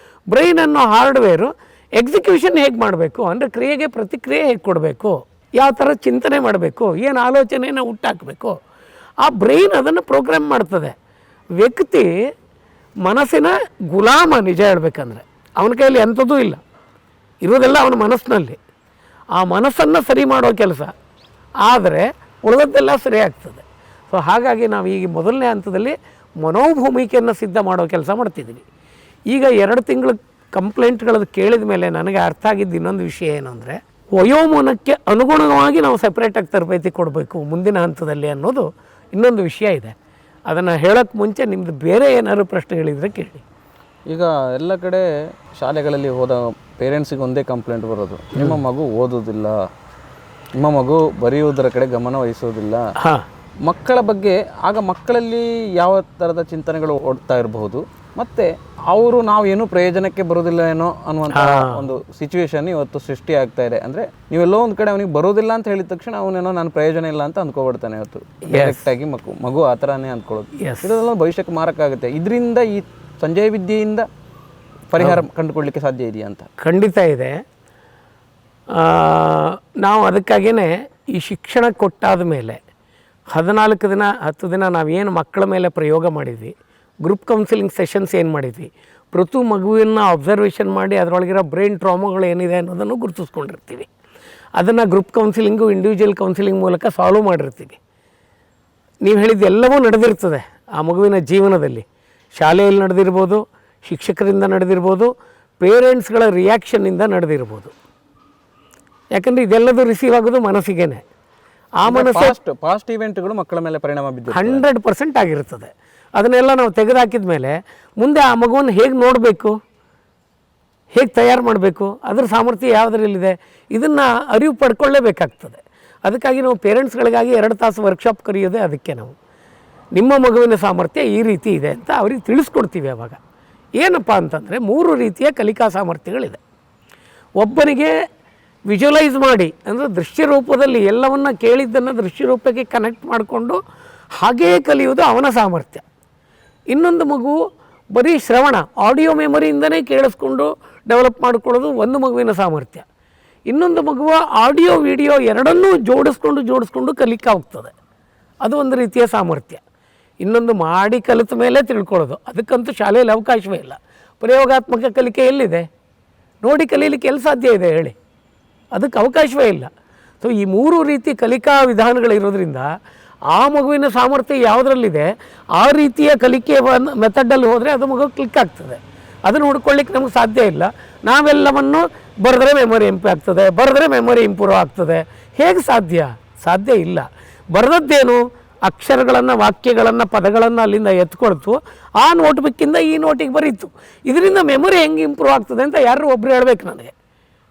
ಬ್ರೈನನ್ನು ಹಾರ್ಡ್ವೇರು ಎಕ್ಸಿಕ್ಯೂಷನ್ ಹೇಗೆ ಮಾಡಬೇಕು, ಅಂದರೆ ಕ್ರಿಯೆಗೆ ಪ್ರತಿಕ್ರಿಯೆ ಹೇಗೆ ಕೊಡಬೇಕು, ಯಾವ ಥರ ಚಿಂತನೆ ಮಾಡಬೇಕು, ಏನು ಆಲೋಚನೆಯನ್ನು ಹುಟ್ಟಾಕಬೇಕು, ಆ ಬ್ರೈನ್ ಅದನ್ನು ಪ್ರೋಗ್ರಾಮ್ ಮಾಡ್ತದೆ. ವ್ಯಕ್ತಿ ಮನಸ್ಸಿನ ಗುಲಾಮ. ನಿಜ ಹೇಳ್ಬೇಕಂದ್ರೆ ಅವನ ಕೈಯಲ್ಲಿ ಎಂಥದ್ದೂ ಇಲ್ಲ, ಇರೋದೆಲ್ಲ ಅವನ ಮನಸ್ಸಿನಲ್ಲಿ. ಆ ಮನಸ್ಸನ್ನು ಸರಿ ಮಾಡೋ ಕೆಲಸ ಆದರೆ ಉಳಿದದ್ದೆಲ್ಲ ಸರಿ ಆಗ್ತದೆ. ಸೊ ಹಾಗಾಗಿ ನಾವು ಈಗ ಮೊದಲನೇ ಹಂತದಲ್ಲಿ ಮನೋಭೂಮಿಕೆಯನ್ನು ಸಿದ್ಧ ಮಾಡೋ ಕೆಲಸ ಮಾಡ್ತಿದ್ದೀವಿ. ಈಗ 2 ತಿಂಗಳು ಕಂಪ್ಲೇಂಟ್ಗಳದ್ದು ಕೇಳಿದ ಮೇಲೆ ನನಗೆ ಅರ್ಥ ಆಗಿದ್ದು ಇನ್ನೊಂದು ವಿಷಯ ಏನು ಅಂದರೆ, ವಯೋಮಾನಕ್ಕೆ ಅನುಗುಣವಾಗಿ ನಾವು ಸಪ್ರೇಟಾಗಿ ತರಬೇತಿ ಕೊಡಬೇಕು ಮುಂದಿನ ಹಂತದಲ್ಲಿ ಅನ್ನೋದು ಇನ್ನೊಂದು ವಿಷಯ ಇದೆ. ಅದನ್ನು ಹೇಳೋಕ್ಕೆ ಮುಂಚೆ ನಿಮ್ಮದು ಬೇರೆ ಏನಾದ್ರು ಪ್ರಶ್ನೆಗಳಿದ್ರೆ ಕೇಳಿ. ಈಗ ಎಲ್ಲ ಕಡೆ ಶಾಲೆಗಳಲ್ಲಿ ಹೋದ ಪೇರೆಂಟ್ಸಿಗೆ ಒಂದೇ ಕಂಪ್ಲೇಂಟ್ ಬರೋದು, ನಿಮ್ಮ ಮಗು ಓದೋದಿಲ್ಲ, ನಿಮ್ಮ ಮಗು ಬರೆಯುವುದರ ಕಡೆ ಗಮನ ವಹಿಸೋದಿಲ್ಲ. ಮಕ್ಕಳ ಬಗ್ಗೆ ಆಗ ಮಕ್ಕಳಲ್ಲಿ ಯಾವ ಥರದ ಚಿಂತನೆಗಳು ಓಡ್ತಾ ಇರಬಹುದು, ಮತ್ತು ಅವರು ನಾವು ಏನೂ ಪ್ರಯೋಜನಕ್ಕೆ ಬರೋದಿಲ್ಲ ಏನೋ ಅನ್ನುವಂಥ ಒಂದು ಸಿಚುವೇಶನ್ ಇವತ್ತು ಸೃಷ್ಟಿ ಆಗ್ತಾ ಇದೆ. ಅಂದರೆ ನೀವೆಲ್ಲೋ ಒಂದು ಕಡೆ ಅವನಿಗೆ ಬರೋದಿಲ್ಲ ಅಂತ ಹೇಳಿದ ತಕ್ಷಣ ಅವನೇನೋ ನಾನು ಪ್ರಯೋಜನ ಇಲ್ಲ ಅಂತ ಅಂದ್ಕೊಬಿಡ್ತಾನೆ ಇವತ್ತು ಡೈರೆಕ್ಟಾಗಿ. ಮಗು ಆ ಥರನೇ ಅಂದ್ಕೊಳ್ಳೋದು, ಇದೆಲ್ಲ ಭವಿಷ್ಯಕ್ಕೆ ಮಾರಕ ಆಗುತ್ತೆ. ಇದರಿಂದ ಈ ಸಂಜಯ ವಿದ್ಯೆಯಿಂದ ಪರಿಹಾರ ಕಂಡುಕೊಳ್ಳಲಿಕ್ಕೆ ಸಾಧ್ಯ ಇದೆಯಾ ಅಂತ? ಖಂಡಿತ ಇದೆ. ನಾವು ಅದಕ್ಕಾಗಿಯೇ ಈ ಶಿಕ್ಷಣ ಕೊಟ್ಟಾದ ಮೇಲೆ 14 ದಿನ 10 ದಿನ ನಾವೇನು ಮಕ್ಕಳ ಮೇಲೆ ಪ್ರಯೋಗ ಮಾಡಿದ್ವಿ, ಗ್ರೂಪ್ ಕೌನ್ಸಿಲಿಂಗ್ ಸೆಷನ್ಸ್ ಏನು ಮಾಡಿದ್ವಿ, ಪ್ರತಿ ಮಗುವನ್ನು ಅಬ್ಸರ್ವೇಷನ್ ಮಾಡಿ ಅದರೊಳಗಿರೋ ಬ್ರೈನ್ ಟ್ರಾಮಾಗಳು ಏನಿದೆ ಅನ್ನೋದನ್ನು ಗುರುತಿಸ್ಕೊಂಡಿರ್ತೀವಿ. ಅದನ್ನು ಗ್ರೂಪ್ ಕೌನ್ಸಿಲಿಂಗು, ಇಂಡಿವಿಜುವಲ್ ಕೌನ್ಸಿಲಿಂಗ್ ಮೂಲಕ ಸಾಲ್ವ್ ಮಾಡಿರ್ತೀವಿ. ನೀವು ಹೇಳಿದ್ದು ಎಲ್ಲವೂ ನಡೆದಿರ್ತದೆ ಆ ಮಗುವಿನ ಜೀವನದಲ್ಲಿ. ಶಾಲೆಯಲ್ಲಿ ನಡೆದಿರ್ಬೋದು, ಶಿಕ್ಷಕರಿಂದ ನಡೆದಿರ್ಬೋದು, ಪೇರೆಂಟ್ಸ್ಗಳ ರಿಯಾಕ್ಷನ್ನಿಂದ ನಡೆದಿರ್ಬೋದು. ಯಾಕಂದರೆ ಇದೆಲ್ಲದೂ ರಿಸೀವ್ ಆಗೋದು ಮನಸ್ಸಿಗೇನೆ. ಆ ಮನಸ್ಸು ಪಾಸ್ಟ್ ಇವೆಂಟ್ಗಳು ಮಕ್ಕಳ ಮೇಲೆ ಪರಿಣಾಮ ಬಿದ್ದು 100% ಆಗಿರ್ತದೆ. ಅದನ್ನೆಲ್ಲ ನಾವು ತೆಗೆದುಹಾಕಿದ ಮೇಲೆ ಮುಂದೆ ಆ ಮಗುವನ್ನು ಹೇಗೆ ನೋಡಬೇಕು, ಹೇಗೆ ತಯಾರು ಮಾಡಬೇಕು, ಅದರ ಸಾಮರ್ಥ್ಯ ಯಾವುದರಲ್ಲಿದೆ, ಇದನ್ನು ಅರಿವು ಪಡ್ಕೊಳ್ಳೇಬೇಕಾಗ್ತದೆ. ಅದಕ್ಕಾಗಿ ನಾವು ಪೇರೆಂಟ್ಸ್ಗಳಿಗಾಗಿ 2 ತಾಸು ವರ್ಕ್ಶಾಪ್ ಕರೆಯೋದೇ ಅದಕ್ಕೆ. ನಾವು ನಿಮ್ಮ ಮಗುವಿನ ಸಾಮರ್ಥ್ಯ ಈ ರೀತಿ ಇದೆ ಅಂತ ಅವ್ರಿಗೆ ತಿಳಿಸ್ಕೊಡ್ತೀವಿ. ಆವಾಗ ಏನಪ್ಪ ಅಂತಂದರೆ 3 ರೀತಿಯ ಕಲಿಕಾ ಸಾಮರ್ಥ್ಯಗಳಿದೆ. ಒಬ್ಬನಿಗೆ ವಿಜುವಲೈಸ್ ಮಾಡಿ, ಅಂದರೆ ದೃಶ್ಯ ರೂಪದಲ್ಲಿ ಎಲ್ಲವನ್ನ ಕೇಳಿದ್ದನ್ನು ದೃಶ್ಯ ರೂಪಕ್ಕೆ ಕನೆಕ್ಟ್ ಮಾಡಿಕೊಂಡು ಹಾಗೇ ಕಲಿಯುವುದು ಅವನ ಸಾಮರ್ಥ್ಯ. ಇನ್ನೊಂದು ಮಗು ಬರೀ ಶ್ರವಣ, ಆಡಿಯೋ ಮೆಮೊರಿಯಿಂದನೇ ಕೇಳಿಸ್ಕೊಂಡು ಡೆವಲಪ್ ಮಾಡ್ಕೊಳ್ಳೋದು ಒಂದು ಮಗುವಿನ ಸಾಮರ್ಥ್ಯ. ಇನ್ನೊಂದು ಮಗುವ ಆಡಿಯೋ ವಿಡಿಯೋ ಎರಡನ್ನೂ ಜೋಡಿಸ್ಕೊಂಡು ಕಲಿಕಾ ಹೋಗ್ತದೆ, ಅದು ಒಂದು ರೀತಿಯ ಸಾಮರ್ಥ್ಯ. ಇನ್ನೊಂದು ಮಾಡಿ ಕಲಿತ ಮೇಲೆ ತಿಳ್ಕೊಳ್ಳೋದು, ಅದಕ್ಕಂತೂ ಶಾಲೆಯಲ್ಲಿ ಅವಕಾಶವೇ ಇಲ್ಲ. ಪ್ರಯೋಗಾತ್ಮಕ ಕಲಿಕೆ ಎಲ್ಲಿದೆ? ನೋಡಿ ಕಲೀಲಿಕ್ಕೆ ಎಲ್ಲಿ ಸಾಧ್ಯ ಇದೆ ಹೇಳಿ? ಅದಕ್ಕೆ ಅವಕಾಶವೇ ಇಲ್ಲ. ಸೊ ಈ 3 ರೀತಿ ಕಲಿಕಾ ವಿಧಾನಗಳಿರೋದ್ರಿಂದ ಆ ಮಗುವಿನ ಸಾಮರ್ಥ್ಯ ಯಾವುದರಲ್ಲಿದೆ ಆ ರೀತಿಯ ಕಲಿಕೆ ಮೆಥಡಲ್ಲಿ ಹೋದರೆ ಅದು ಮಗು ಕ್ಲಿಕ್ ಆಗ್ತದೆ. ಅದನ್ನು ಹುಡ್ಕೊಳ್ಳಿಕ್ಕೆ ನಮಗೆ ಸಾಧ್ಯ ಇಲ್ಲ. ನಾವೆಲ್ಲವನ್ನು ಬರೆದ್ರೆ ಮೆಮೊರಿ ಇಂಪ್ರೂವ್ ಆಗ್ತದೆ. ಹೇಗೆ ಸಾಧ್ಯ ಇಲ್ಲ. ಬರೆದದ್ದೇನು? ಅಕ್ಷರಗಳನ್ನು, ವಾಕ್ಯಗಳನ್ನು, ಪದಗಳನ್ನು ಅಲ್ಲಿಂದ ಎತ್ಕೊಳ್ತು, ಆ ನೋಟ್ಬುಕ್ಕಿಂದ ಈ ನೋಟಿಗೆ ಬರೀತು. ಇದರಿಂದ ಮೆಮೊರಿ ಹೆಂಗೆ ಇಂಪ್ರೂವ್ ಆಗ್ತದೆ ಅಂತ ಯಾರು ಒಬ್ಬರು ಹೇಳ್ಬೇಕು ನನಗೆ,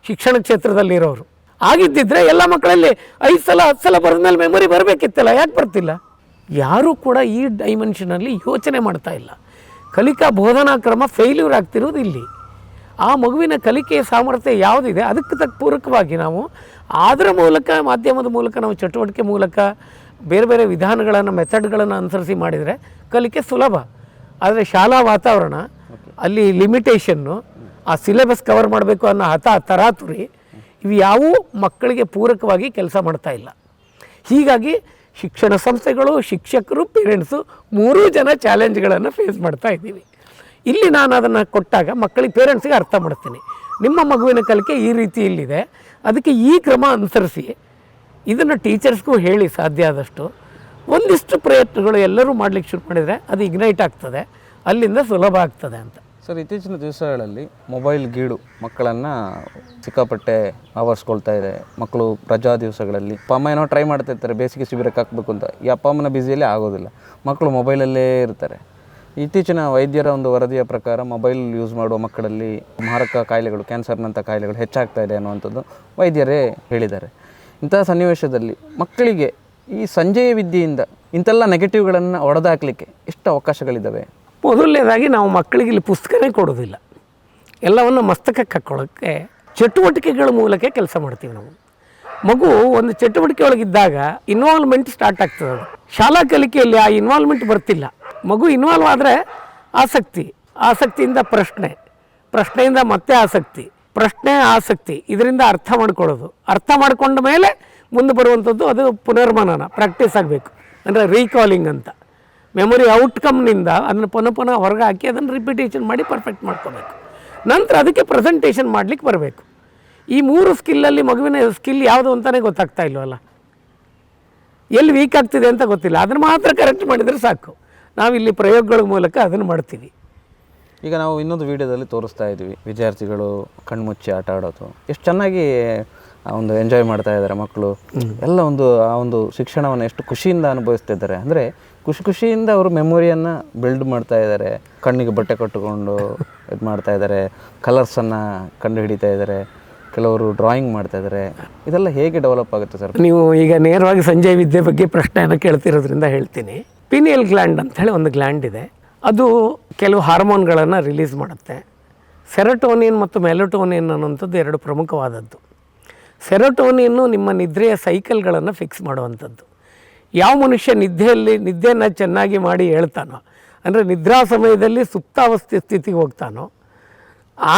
ಶಿಕ್ಷಣ ಕ್ಷೇತ್ರದಲ್ಲಿರೋರು. ಆಗಿದ್ದಿದ್ರೆ ಎಲ್ಲ ಮಕ್ಕಳಲ್ಲಿ 5 ಸಲ 10 ಸಲ ಬರೆದ ಮೇಲೆ ಮೆಮೊರಿ ಬರಬೇಕಿತ್ತಲ್ಲ, ಯಾಕೆ ಬರ್ತಿಲ್ಲ? ಯಾರೂ ಕೂಡ ಈ ಡೈಮೆನ್ಷನಲ್ಲಿ ಯೋಚನೆ ಮಾಡ್ತಾ ಇಲ್ಲ. ಕಲಿಕಾ ಬೋಧನಾ ಕ್ರಮ ಫೇಲ್ಯೂರ್ ಆಗ್ತಿರೋದು ಇಲ್ಲಿ. ಆ ಮಗುವಿನ ಕಲಿಕೆಯ ಸಾಮರ್ಥ್ಯ ಯಾವುದಿದೆ ಅದಕ್ಕೆ ತಕ್ಕ ಪೂರಕವಾಗಿ ನಾವು ಅದರ ಮೂಲಕ, ಮಾಧ್ಯಮದ ಮೂಲಕ, ನಾವು ಚಟುವಟಿಕೆ ಮೂಲಕ ಬೇರೆ ಬೇರೆ ವಿಧಾನಗಳನ್ನು, ಮೆಥಡ್ಗಳನ್ನು ಅನುಸರಿಸಿ ಮಾಡಿದರೆ ಕಲಿಕೆ ಸುಲಭ. ಆದರೆ ಶಾಲಾ ವಾತಾವರಣ, ಅಲ್ಲಿ ಲಿಮಿಟೇಷನ್ನು, ಆ ಸಿಲೆಬಸ್ ಕವರ್ ಮಾಡಬೇಕು ಅನ್ನೋ ತರಾತುರಿ, ಇವು ಯಾವುವು ಮಕ್ಕಳಿಗೆ ಪೂರಕವಾಗಿ ಕೆಲಸ ಮಾಡ್ತಾ ಇಲ್ಲ. ಹೀಗಾಗಿ ಶಿಕ್ಷಣ ಸಂಸ್ಥೆಗಳು, ಶಿಕ್ಷಕರು, ಪೇರೆಂಟ್ಸು 3 ಜನ ಚಾಲೆಂಜ್ಗಳನ್ನು ಫೇಸ್ ಮಾಡ್ತಾ ಇದ್ದೀವಿ. ಇಲ್ಲಿ ನಾನು ಅದನ್ನು ಕೊಟ್ಟಾಗ ಮಕ್ಕಳಿಗೆ, ಪೇರೆಂಟ್ಸಿಗೆ ಅರ್ಥ ಮಾಡ್ತೀನಿ, ನಿಮ್ಮ ಮಗುವಿನ ಕಲಿಕೆ ಈ ರೀತಿಯಲ್ಲಿದೆ, ಅದಕ್ಕೆ ಈ ಕ್ರಮ ಅನುಸರಿಸಿ. ಇದನ್ನು ಟೀಚರ್ಸ್ಗೂ ಹೇಳಿ ಸಾಧ್ಯ ಆದಷ್ಟು. ಒಂದಿಷ್ಟು ಪ್ರಯತ್ನಗಳು ಎಲ್ಲರೂ ಮಾಡಲಿಕ್ಕೆ ಶುರು ಮಾಡಿದರೆ ಅದು ಇಗ್ನೈಟ್ ಆಗ್ತದೆ, ಅಲ್ಲಿಂದ ಸುಲಭ ಆಗ್ತದೆ ಅಂತ. ಸರ್, ಇತ್ತೀಚಿನ ದಿವಸಗಳಲ್ಲಿ ಮೊಬೈಲ್ ಗೀಳು ಮಕ್ಕಳನ್ನು ಸಿಕ್ಕಾಪಟ್ಟೆ ಆವರಿಸ್ಕೊಳ್ತಾ ಇದೆ. ಮಕ್ಕಳು ರಜಾ ದಿವಸಗಳಲ್ಲಿ ಅಪ್ಪ ಅಮ್ಮ ಏನೋ ಟ್ರೈ ಮಾಡ್ತಾ ಇರ್ತಾರೆ ಬೇಸಿಗೆ ಶಿಬಿರಕ್ಕೆ ಹಾಕಬೇಕು ಅಂತ. ಈ ಅಪ್ಪ ಅಮ್ಮನ ಬ್ಯುಸಿಯಲ್ಲೇ ಆಗೋದಿಲ್ಲ, ಮಕ್ಕಳು ಮೊಬೈಲಲ್ಲೇ ಇರ್ತಾರೆ. ಇತ್ತೀಚಿನ ವೈದ್ಯರ ಒಂದು ವರದಿಯ ಪ್ರಕಾರ ಮೊಬೈಲ್ ಯೂಸ್ ಮಾಡುವ ಮಕ್ಕಳಲ್ಲಿ ಮಾರಕ ಕಾಯಿಲೆಗಳು, ಕ್ಯಾನ್ಸರ್ನಂಥ ಕಾಯಿಲೆಗಳು ಹೆಚ್ಚಾಗ್ತಾ ಇದೆ ಅನ್ನುವಂಥದ್ದು ವೈದ್ಯರೇ ಹೇಳಿದ್ದಾರೆ. ಇಂತಹ ಸನ್ನಿವೇಶದಲ್ಲಿ ಮಕ್ಕಳಿಗೆ ಈ ಸಂಜೆಯ ವಿದ್ಯೆಯಿಂದ ಇಂಥೆಲ್ಲ ನೆಗೆಟಿವ್ಗಳನ್ನು ಹೊಡೆದಾಕಲಿಕ್ಕೆ ಎಷ್ಟು ಅವಕಾಶಗಳಿದ್ದಾವೆ? ಮೊದಲನೇದಾಗಿ ನಾವು ಮಕ್ಕಳಿಗೆ ಇಲ್ಲಿ ಪುಸ್ತಕನೇ ಕೊಡೋದಿಲ್ಲ, ಎಲ್ಲವನ್ನು ಮಸ್ತಕಕ್ಕೆ ಹಾಕ್ಕೊಳ್ಳೋಕ್ಕೆ ಚಟುವಟಿಕೆಗಳ ಮೂಲಕ ಕೆಲಸ ಮಾಡ್ತೀವಿ ನಾವು. ಮಗು ಒಂದು ಚಟುವಟಿಕೆ ಒಳಗಿದ್ದಾಗ ಇನ್ವಾಲ್ವ್ಮೆಂಟ್ ಸ್ಟಾರ್ಟ್ ಆಗ್ತದೆ. ಅದು ಶಾಲಾ ಕಲಿಕೆಯಲ್ಲಿ ಆ ಇನ್ವಾಲ್ವ್ಮೆಂಟ್ ಬರ್ತಿಲ್ಲ. ಮಗು ಇನ್ವಾಲ್ವ್ ಆದರೆ ಆಸಕ್ತಿಯಿಂದ ಪ್ರಶ್ನೆಯಿಂದ ಮತ್ತೆ ಆಸಕ್ತಿ, ಇದರಿಂದ ಅರ್ಥ ಮಾಡ್ಕೊಳ್ಳೋದು. ಅರ್ಥ ಮಾಡ್ಕೊಂಡ ಮೇಲೆ ಮುಂದೆ ಬರುವಂಥದ್ದು ಅದು ಪುನರ್ಮನನ, ಪ್ರಾಕ್ಟೀಸ್ ಆಗಬೇಕು. ಅಂದರೆ ರೀಕಾಲಿಂಗ್ ಅಂತ, ಮೆಮೊರಿ ಔಟ್ಕಮ್ನಿಂದ ಅದನ್ನು ಪುನಃ ಹೊರಗೆ ಹಾಕಿ ಅದನ್ನು ರಿಪಿಟೇಷನ್ ಮಾಡಿ ಪರ್ಫೆಕ್ಟ್ ಮಾಡ್ಕೋಬೇಕು. ನಂತರ ಅದಕ್ಕೆ ಪ್ರೆಸೆಂಟೇಷನ್ ಮಾಡಲಿಕ್ಕೆ ಬರಬೇಕು. ಈ 3 ಸ್ಕಿಲ್ಲಲ್ಲಿ ಮಗುವಿನ ಸ್ಕಿಲ್ ಯಾವುದು ಅಂತಲೇ ಗೊತ್ತಾಗ್ತಾ ಇಲ್ವಲ್ಲ, ಎಲ್ಲಿ ವೀಕ್ ಆಗ್ತಿದೆ ಅಂತ ಗೊತ್ತಿಲ್ಲ. ಅದನ್ನು ಮಾತ್ರ ಕರೆಕ್ಟ್ ಮಾಡಿದರೆ ಸಾಕು. ನಾವಿಲ್ಲಿ ಪ್ರಯೋಗಗಳ ಮೂಲಕ ಅದನ್ನು ಮಾಡ್ತೀವಿ. ಈಗ ನಾವು ಇನ್ನೊಂದು ವಿಡಿಯೋದಲ್ಲಿ ತೋರಿಸ್ತಾ ಇದ್ದೀವಿ, ವಿದ್ಯಾರ್ಥಿಗಳು ಕಣ್ಮುಚ್ಚಿ ಆಟ ಆಡೋದು ಎಷ್ಟು ಚೆನ್ನಾಗಿ ಒಂದು ಎಂಜಾಯ್ ಮಾಡ್ತಾ ಇದ್ದಾರೆ ಮಕ್ಕಳು. ಎಲ್ಲ ಆ ಒಂದು ಶಿಕ್ಷಣವನ್ನು ಎಷ್ಟು ಖುಷಿಯಿಂದ ಅನುಭವಿಸ್ತಾ ಇದ್ದಾರೆ. ಅಂದರೆ ಖುಷಿಯಿಂದ ಅವರು ಮೆಮೊರಿಯನ್ನು ಬಿಲ್ಡ್ ಮಾಡ್ತಾ ಇದ್ದಾರೆ. ಕಣ್ಣಿಗೆ ಬಟ್ಟೆ ಕಟ್ಟಿಕೊಂಡು ಇದು ಮಾಡ್ತಾ ಇದ್ದಾರೆ, ಕಲರ್ಸನ್ನು ಕಂಡು ಹಿಡಿತಾ ಇದ್ದಾರೆ, ಕೆಲವರು ಡ್ರಾಯಿಂಗ್ ಮಾಡ್ತಾ ಇದ್ದಾರೆ. ಇದೆಲ್ಲ ಹೇಗೆ ಡೆವಲಪ್ ಆಗುತ್ತೆ ಸರ್? ನೀವು ಈಗ ನೇರವಾಗಿ ಸಂಜೆ ವಿದ್ಯೆ ಬಗ್ಗೆ ಪ್ರಶ್ನೆಯನ್ನು ಕೇಳ್ತಿರೋದ್ರಿಂದ ಹೇಳ್ತೀನಿ. ಪಿನಿಯಲ್ ಗ್ಲ್ಯಾಂಡ್ ಅಂಥೇಳಿ ಒಂದು ಗ್ಲ್ಯಾಂಡ್ ಇದೆ, ಅದು ಕೆಲವು ಹಾರ್ಮೋನ್ಗಳನ್ನು ರಿಲೀಸ್ ಮಾಡುತ್ತೆ. ಸೆರೋಟೋನಿನ್ ಮತ್ತು ಮೆಲಟೋನಿನ್ ಅನ್ನುವಂಥದ್ದು 2 ಪ್ರಮುಖವಾದದ್ದು. ಸೆರೋಟೋನಿನ್ನು ನಿಮ್ಮ ನಿದ್ರೆಯ ಸೈಕಲ್ಗಳನ್ನು ಫಿಕ್ಸ್ ಮಾಡುವಂಥದ್ದು. ಯಾವ ಮನುಷ್ಯ ನಿದ್ದೆಯನ್ನು ಚೆನ್ನಾಗಿ ಮಾಡಿ ಹೇಳ್ತಾನೋ, ಅಂದರೆ ನಿದ್ರಾ ಸಮಯದಲ್ಲಿ ಸುಪ್ತಾವಸ್ಥೆ ಸ್ಥಿತಿಗೆ ಹೋಗ್ತಾನೋ,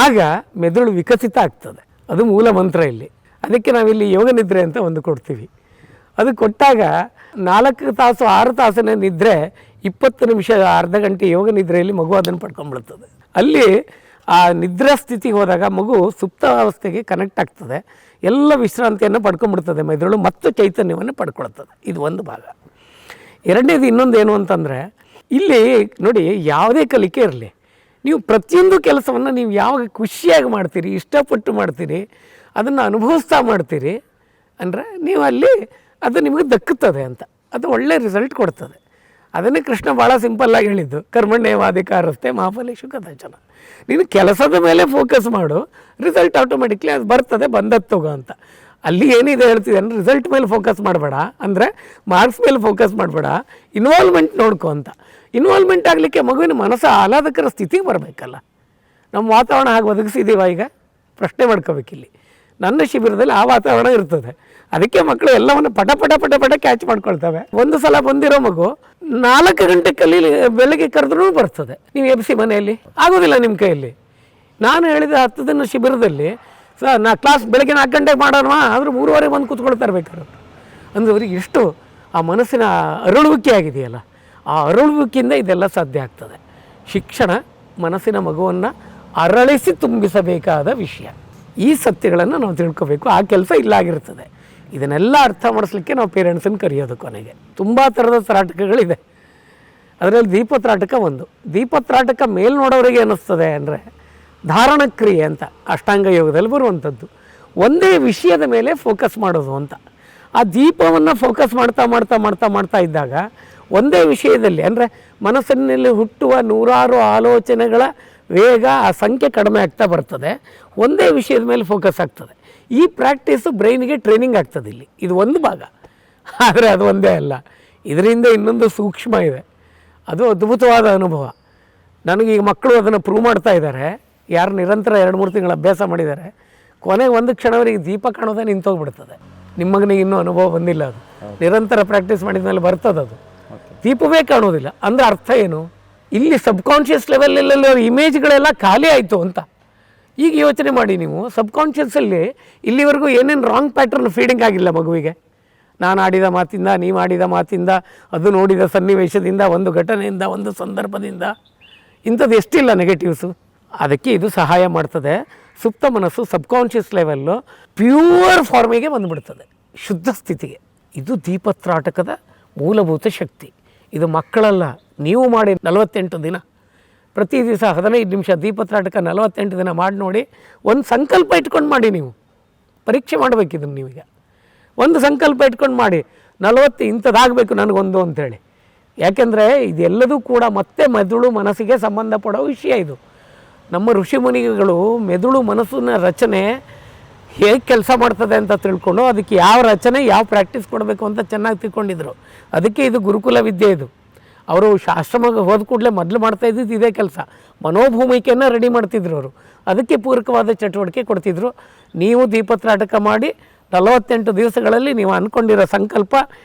ಆಗ ಮೆದುಳು ವಿಕಸಿತ ಆಗ್ತದೆ. ಅದು ಮೂಲ ಮಂತ್ರ ಇಲ್ಲಿ. ಅದಕ್ಕೆ ನಾವಿಲ್ಲಿ ಯೋಗ ನಿದ್ರೆ ಅಂತ ಒಂದು ಕೊಡ್ತೀವಿ. ಅದು ಕೊಟ್ಟಾಗ 4 ತಾಸು 6 ತಾಸಿನ ನಿದ್ರೆ 20 ನಿಮಿಷ, ಅರ್ಧ ಗಂಟೆ ಯೋಗ ನಿದ್ರೆಯಲ್ಲಿ ಮಗು ಅದನ್ನು ಪಡ್ಕೊಂಡ್ಬಿಡ್ತದೆ. ಅಲ್ಲಿ ಆ ನಿದ್ರಾ ಸ್ಥಿತಿಗೆ ಹೋದಾಗ ಮಗು ಸುಪ್ತಾವಸ್ಥೆಗೆ ಕನೆಕ್ಟ್ ಆಗ್ತದೆ, ಎಲ್ಲ ವಿಶ್ರಾಂತಿಯನ್ನು ಪಡ್ಕೊಂಡ್ಬಿಡ್ತದೆ ಮೆದುಳು, ಮತ್ತು ಚೈತನ್ಯವನ್ನು ಪಡ್ಕೊಳ್ತದೆ. ಇದು ಒಂದು ಭಾಗ. ಎರಡನೇದು ಇನ್ನೊಂದು ಏನು ಅಂತಂದರೆ, ಇಲ್ಲಿ ನೋಡಿ, ಯಾವುದೇ ಕಲಿಕೆ ಇರಲಿ, ನೀವು ಪ್ರತಿಯೊಂದು ಕೆಲಸವನ್ನು ನೀವು ಯಾವಾಗ ಖುಷಿಯಾಗಿ ಮಾಡ್ತೀರಿ, ಇಷ್ಟಪಟ್ಟು ಮಾಡ್ತೀರಿ, ಅದನ್ನು ಅನುಭವಿಸ್ತಾ ಮಾಡ್ತೀರಿ ಅಂದರೆ ನೀವು ಅಲ್ಲಿ ಅದು ನಿಮಗೆ ದಕ್ಕುತ್ತದೆ ಅಂತ, ಅದು ಒಳ್ಳೆಯ ರಿಸಲ್ಟ್ ಕೊಡ್ತದೆ. ಅದನ್ನೇ ಕೃಷ್ಣ ಭಾಳ ಸಿಂಪಲ್ಲಾಗಿ ಹೇಳಿದ್ದು, ಕರ್ಮಣ್ಯೇವಾಧಿಕಾರಸ್ಥೆ ಮಾಫಲೇಶು ಕದಾಚನ. ನೀನು ಕೆಲಸದ ಮೇಲೆ ಫೋಕಸ್ ಮಾಡು, ರಿಸಲ್ಟ್ ಆಟೋಮೆಟಿಕ್ಲಿ ಅದು ಬರ್ತದೆ, ಬಂದತ್ತೋಗ ಅಂತ. ಅಲ್ಲಿ ಏನಿದೆ ಹೇಳ್ತಿದೆ ಅಂದರೆ, ರಿಸಲ್ಟ್ ಮೇಲೆ ಫೋಕಸ್ ಮಾಡಬೇಡ, ಅಂದರೆ ಮಾರ್ಕ್ಸ್ ಮೇಲೆ ಫೋಕಸ್ ಮಾಡಬೇಡ, ಇನ್ವಾಲ್ವ್ಮೆಂಟ್ ನೋಡ್ಕೊ ಅಂತ. ಇನ್ವಾಲ್ವ್ಮೆಂಟ್ ಆಗಲಿಕ್ಕೆ ಮಗುವಿನ ಮನಸ್ಸು ಆಹ್ಲಾದಕರ ಸ್ಥಿತಿಗೆ ಬರಬೇಕಲ್ಲ. ನಮ್ಮ ವಾತಾವರಣ ಹಾಗೆ ಒದಗಿಸಿದ್ದೀವ? ಈಗ ಪ್ರಶ್ನೆ ಮಾಡ್ಕೋಬೇಕಿಲ್ಲಿ. ನನ್ನ ಶಿಬಿರದಲ್ಲಿ ಆ ವಾತಾವರಣ ಇರ್ತದೆ. ಅದಕ್ಕೆ ಮಕ್ಕಳು ಎಲ್ಲವನ್ನು ಪಟ ಕ್ಯಾಚ್ ಮಾಡ್ಕೊಳ್ತವೆ. ಒಂದು ಸಲ ಬಂದಿರೋ ಮಗು 4 ಗಂಟೆ ಬೆಳಗ್ಗೆ ಕರೆದ್ರೂ ಬರ್ತದೆ. ನೀವು ಎಬ್ಸಿ ಮನೆಯಲ್ಲಿ ಆಗೋದಿಲ್ಲ ನಿಮ್ಮ ಕೈಯಲ್ಲಿ. ನಾನು ಹೇಳಿದ 10 ದಿನ ಶಿಬಿರದಲ್ಲಿ ಕ್ಲಾಸ್ ಬೆಳಗ್ಗೆ 4 ಗಂಟೆಗೆ ಮಾಡೋಣ, ಆದರೂ 3:30 ಬಂದು ಕೂತ್ಕೊಳ್ತಾರೆ ಬೇಕಾದ್ರೆ. ಅಂದರೆ ಅವ್ರಿಗೆ ಎಷ್ಟು ಆ ಮನಸ್ಸಿನ ಅರಳುವಿಕೆ ಆಗಿದೆಯಲ್ಲ, ಆ ಅರಳುವಿಕೆಯಿಂದ ಇದೆಲ್ಲ ಸಾಧ್ಯ ಆಗ್ತದೆ. ಶಿಕ್ಷಣ ಮನಸ್ಸಿನ ಮಗುವನ್ನು ಅರಳಿಸಿ ತುಂಬಿಸಬೇಕಾದ ವಿಷಯ. ಈ ಸತ್ಯಗಳನ್ನು ನಾವು ತಿಳ್ಕೋಬೇಕು. ಆ ಕೆಲಸ ಇಲ್ಲಾಗಿರ್ತದೆ. ಇದನ್ನೆಲ್ಲ ಅರ್ಥ ಮಾಡಿಸ್ಲಿಕ್ಕೆ ನಾವು ಪೇರೆಂಟ್ಸನ್ನು ಕರೆಯೋದು. ಕೊನೆಗೆ ತುಂಬ ಥರದ ತ್ರಾಟಕಗಳಿದೆ. ಅದರಲ್ಲಿ ದೀಪತ್ರಾಟಕ ಒಂದು. ದೀಪತ್ರಾಟಕ ಮೇಲ್ ನೋಡೋರಿಗೆ ಅನ್ನಿಸ್ತದೆ ಅಂದರೆ ಧಾರಣಕ್ರಿಯೆ ಅಂತ ಅಷ್ಟಾಂಗ ಯೋಗದಲ್ಲಿ ಬರುವಂಥದ್ದು. ಒಂದೇ ವಿಷಯದ ಮೇಲೆ ಫೋಕಸ್ ಮಾಡೋದು ಅಂತ. ಆ ದೀಪವನ್ನು ಫೋಕಸ್ ಮಾಡ್ತಾ ಇದ್ದಾಗ ಒಂದೇ ವಿಷಯದಲ್ಲಿ, ಅಂದರೆ ಮನಸ್ಸಿನಲ್ಲಿ ಹುಟ್ಟುವ 100 ಆಲೋಚನೆಗಳ ವೇಗ, ಆ ಸಂಖ್ಯೆ ಕಡಿಮೆ ಆಗ್ತಾ ಬರ್ತದೆ. ಒಂದೇ ವಿಷಯದ ಮೇಲೆ ಫೋಕಸ್ ಆಗ್ತದೆ. ಈ ಪ್ರಾಕ್ಟೀಸು ಬ್ರೈನಿಗೆ ಟ್ರೈನಿಂಗ್ ಆಗ್ತದೆ ಇಲ್ಲಿ. ಇದು ಒಂದು ಭಾಗ. ಆದರೆ ಅದು ಒಂದೇ ಅಲ್ಲ, ಇದರಿಂದ ಇನ್ನೊಂದು ಸೂಕ್ಷ್ಮ ಇದೆ, ಅದು ಅದ್ಭುತವಾದ ಅನುಭವ. ನನಗೀಗ ಮಕ್ಕಳು ಅದನ್ನು ಪ್ರೂವ್ ಮಾಡ್ತಾ ಇದ್ದಾರೆ. ಯಾರು ನಿರಂತರ 2-3 ತಿಂಗಳ ಅಭ್ಯಾಸ ಮಾಡಿದ್ದಾರೆ, ಕೊನೆಗೆ ಒಂದು ಕ್ಷಣವರೆಗೆ ದೀಪ ಕಾಣೋದೇ ನಿಂತೋಗ್ಬಿಡ್ತದೆ. ನಿಮ್ಮ ಮಗನಿಗೆ ಇನ್ನೂ ಅನುಭವ ಬಂದಿಲ್ಲ, ಅದು ನಿರಂತರ ಪ್ರಾಕ್ಟೀಸ್ ಮಾಡಿದ ಮೇಲೆ ಬರ್ತದೆ. ಅದು ದೀಪವೇ ಕಾಣೋದಿಲ್ಲ ಅಂದರೆ ಅರ್ಥ ಏನು? ಇಲ್ಲಿ ಸಬ್ಕಾನ್ಷಿಯಸ್ ಲೆವೆಲಲ್ಲಿ ಅವ್ರ ಇಮೇಜ್ಗಳೆಲ್ಲ ಖಾಲಿ ಆಯಿತು ಅಂತ. ಈಗ ಯೋಚನೆ ಮಾಡಿ ನೀವು, ಸಬ್ಕಾನ್ಷಿಯಸ್ಸಲ್ಲಿ ಇಲ್ಲಿವರೆಗೂ ಏನೇನು ರಾಂಗ್ ಪ್ಯಾಟ್ರನ್ ಫೀಡಿಂಗ್ ಆಗಿಲ್ಲ ಮಗುವಿಗೆ. ನಾನು ಆಡಿದ ಮಾತಿಂದ, ನೀವು ಆಡಿದ ಮಾತಿಂದ, ಅದು ನೋಡಿದ ಸನ್ನಿವೇಶದಿಂದ, ಒಂದು ಘಟನೆಯಿಂದ, ಒಂದು ಸಂದರ್ಭದಿಂದ, ಇಂಥದ್ದು ಎಷ್ಟಿಲ್ಲ ನೆಗೆಟಿವ್ಸು. ಅದಕ್ಕೆ ಇದು ಸಹಾಯ ಮಾಡ್ತದೆ. ಸುಪ್ತ ಮನಸ್ಸು ಸಬ್ಕಾನ್ಷಿಯಸ್ ಲೆವೆಲ್ಲು ಪ್ಯೂರ್ ಫಾರ್ಮಿಗೆ ಬಂದುಬಿಡ್ತದೆ, ಶುದ್ಧ ಸ್ಥಿತಿಗೆ. ಇದು ದೀಪತ್ರಾಟಕದ ಮೂಲಭೂತ ಶಕ್ತಿ. ಇದು ಮಕ್ಕಳಲ್ಲ, ನೀವು ಮಾಡಿ 48 ದಿನ, ಪ್ರತಿ ದಿವಸ 15 ನಿಮಿಷ ದೀಪತ್ರಾಟಕ 48 ದಿನ ಮಾಡಿ ನೋಡಿ. ಒಂದು ಸಂಕಲ್ಪ ಇಟ್ಕೊಂಡು ಮಾಡಿ. ನೀವು ಪರೀಕ್ಷೆ ಮಾಡಬೇಕಿದನ್ನು. ನೀವೀಗ ಒಂದು ಸಂಕಲ್ಪ ಇಟ್ಕೊಂಡು ಮಾಡಿ, 40 ಇಂಥದ್ದಾಗಬೇಕು ನನಗೊಂದು ಅಂಥೇಳಿ. ಯಾಕೆಂದರೆ ಇದೆಲ್ಲದೂ ಕೂಡ ಮತ್ತೆ ಮೆದುಳು ಮನಸ್ಸಿಗೆ ಸಂಬಂಧಪಡೋ ವಿಷಯ. ಇದು ನಮ್ಮ ಋಷಿಮುನಿಗಳು ಮೆದುಳು ಮನಸ್ಸಿನ ರಚನೆ ಹೇಗೆ ಕೆಲಸ ಮಾಡ್ತದೆ ಅಂತ ತಿಳ್ಕೊಂಡು ಅದಕ್ಕೆ ಯಾವ ರಚನೆ, ಯಾವ ಪ್ರಾಕ್ಟೀಸ್ ಕೊಡಬೇಕು ಅಂತ ಚೆನ್ನಾಗಿ ತಿಳ್ಕೊಂಡಿದ್ರು. ಅದಕ್ಕೆ ಇದು ಗುರುಕುಲ ವಿದ್ಯೆ. ಇದು ಅವರು ಆಶ್ರಮಕ್ಕೆ ಹೋದ ಕೂಡಲೇ ಮೊದಲು ಮಾಡ್ತಾ ಇದ್ದಿದ್ದು ಇದೇ ಕೆಲಸ. ಮನೋಭೂಮಿಕೆಯನ್ನು ರೆಡಿ ಮಾಡ್ತಿದ್ರು ಅವರು. ಅದಕ್ಕೆ ಪೂರಕವಾದ ಚಟುವಟಿಕೆ ಕೊಡ್ತಿದ್ರು. ನೀವು ದೀಪತ್ರಾಟಕ ಮಾಡಿ 48 ದಿವಸಗಳಲ್ಲಿ ನೀವು ಅಂದ್ಕೊಂಡಿರೋ ಸಂಕಲ್ಪ